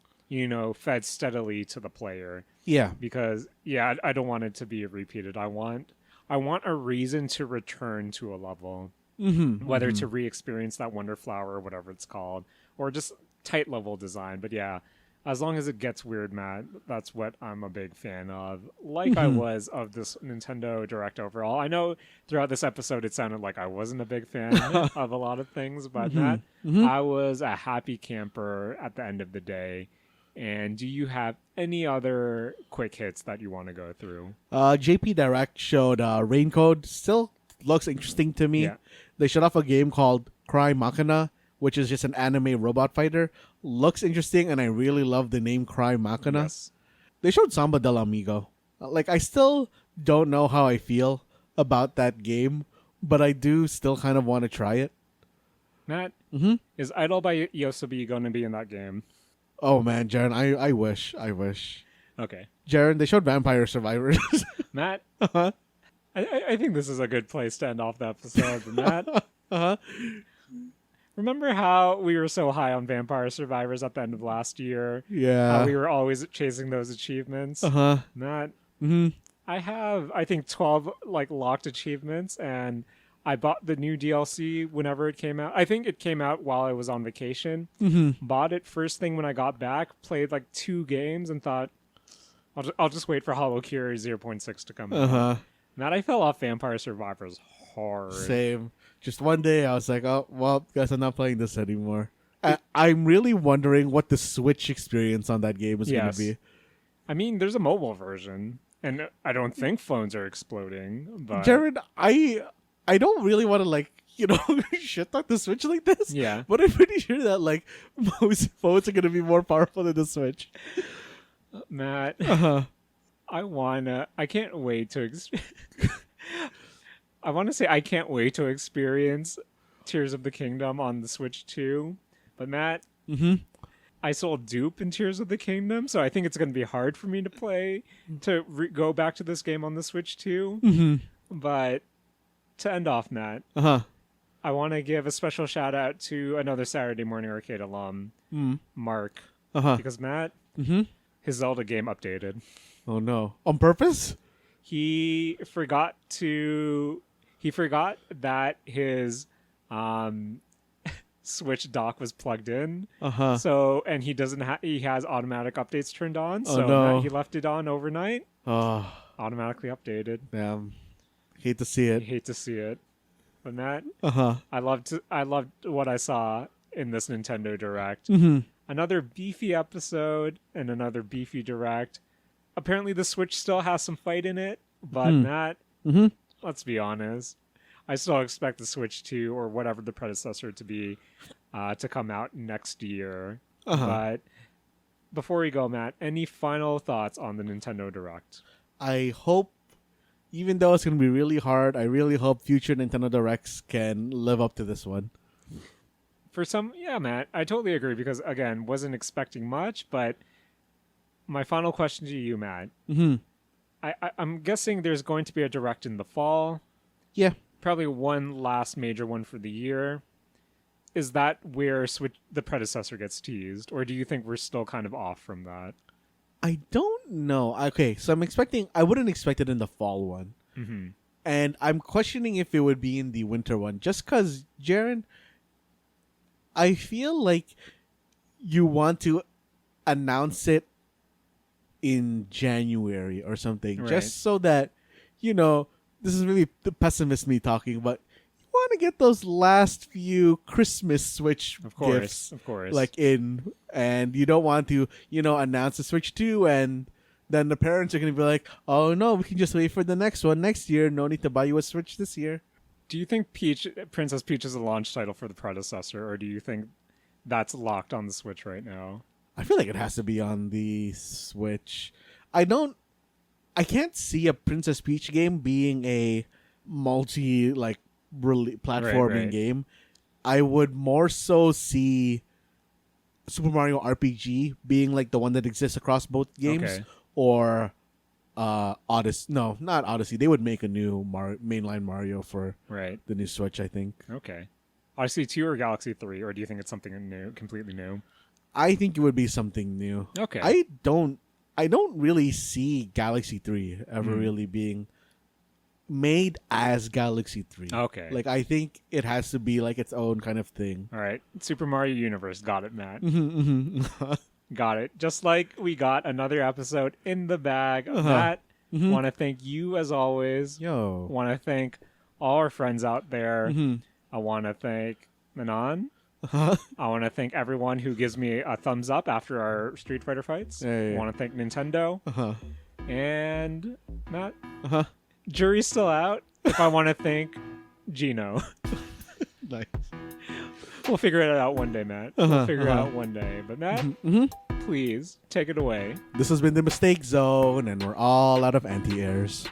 fed steadily to the player. Yeah. Because, I don't want it to be repeated. I want a reason to return to a level. Whether to re-experience that Wonder Flower or whatever it's called, or just tight level design. But yeah, as long as it gets weird, Matt, that's what I'm a big fan of. Like I was of this Nintendo Direct overall. I know throughout this episode it sounded like I wasn't a big fan of a lot of things, but Matt, I was a happy camper at the end of the day. And do you have any other quick hits that you want to go through? JP Direct showed Raincode. Still looks interesting to me. Yeah. They showed off a game called Cry Machina, which is just an anime robot fighter. Looks interesting, and I really love the name Cry Machina. Yes. They showed Samba del Amigo. Like, I still don't know how I feel about that game, but I do still kind of want to try it. Matt, is Idol by Yosobi going to be in that game? Oh, man, Jaren, I wish. Okay. Jaren, they showed Vampire Survivors. Matt, I think this is a good place to end off the episode. Matt, remember how we were so high on Vampire Survivors at the end of last year? Yeah. How we were always chasing those achievements? Matt, I have, I think, 12 locked achievements, and I bought the new DLC whenever it came out. I think it came out while I was on vacation. Bought it first thing when I got back, played 2 games, and thought, I'll just wait for Hollow Curie 0.6 to come out. Matt, I fell off Vampire Survivors hard. Same. Just one day, I was like, oh, well, guess I'm not playing this anymore. I'm really wondering what the Switch experience on that game is going to be. I mean, there's a mobile version, and I don't think phones are exploding. But Jaren, I don't really want to, shit talk the Switch like this. Yeah. But I'm pretty sure that, most phones are going to be more powerful than the Switch. Matt, I can't wait to I want to say I can't wait to experience Tears of the Kingdom on the Switch too. But Matt, I sold Dupe in Tears of the Kingdom, so I think it's going to be hard for me to play, to go back to this game on the Switch too. But to end off, Matt, I want to give a special shout out to another Saturday Morning Arcade alum, Mark. Because Matt, his Zelda game updated. Oh no. On purpose? He forgot that his Switch dock was plugged in. So, and he doesn't he has automatic updates turned on. So no. He left it on overnight. Automatically updated. Damn. Hate to see it. Hate to see it. But Matt, I loved what I saw in this Nintendo Direct. Another beefy episode and another beefy Direct. Apparently the Switch still has some fight in it, but Matt, let's be honest. I still expect the Switch 2 or whatever the predecessor to be to come out next year. But before we go, Matt, any final thoughts on the Nintendo Direct? I hope, even though it's going to be really hard, I really hope future Nintendo Directs can live up to this one. For some, yeah, Matt, I totally agree because, again, wasn't expecting much, but my final question to you, Matt. I'm guessing there's going to be a Direct in the fall. Yeah. Probably one last major one for the year. Is that where the predecessor gets teased, or do you think we're still kind of off from that? I don't know. Okay, so I wouldn't expect it in the fall one. And I'm questioning if it would be in the winter one, just because, Jaren, I feel like you want to announce it in January or something, just so that, this is really the pessimist me talking, but you want to get those last few Christmas Switch gifts, of course, in, and you don't want to, announce the Switch 2, and then the parents are going to be like, oh no, we can just wait for the next one next year. No need to buy you a Switch this year. Do you think Princess Peach is a launch title for the predecessor, or do you think that's locked on the Switch right now? I feel like it has to be on the Switch. I can't see a Princess Peach game being a multi platforming game. I would more so see Super Mario RPG being like the one that exists across both games, or Odyssey. No, not Odyssey. They would make a new mainline Mario for the new Switch, I think. Okay. Odyssey 2 or Galaxy 3, or do you think it's something new, completely new? I think it would be something new. Okay. I don't really see Galaxy 3 ever really being made as Galaxy 3. Okay. I think it has to be its own kind of thing. All right. Super Mario Universe. Got it, Matt. Got it. Just like we got another episode in the bag. Matt, want to thank you as always. Want to thank all our friends out there. I want to thank Manon. I want to thank everyone who gives me a thumbs up after our Street Fighter fights. I want to thank Nintendo. And Matt, jury's still out. If I want to thank Gino. Nice. We'll figure it out one day, Matt. We'll figure it out one day. But Matt, please take it away. This has been the Mistake Zone, and we're all out of anti-airs.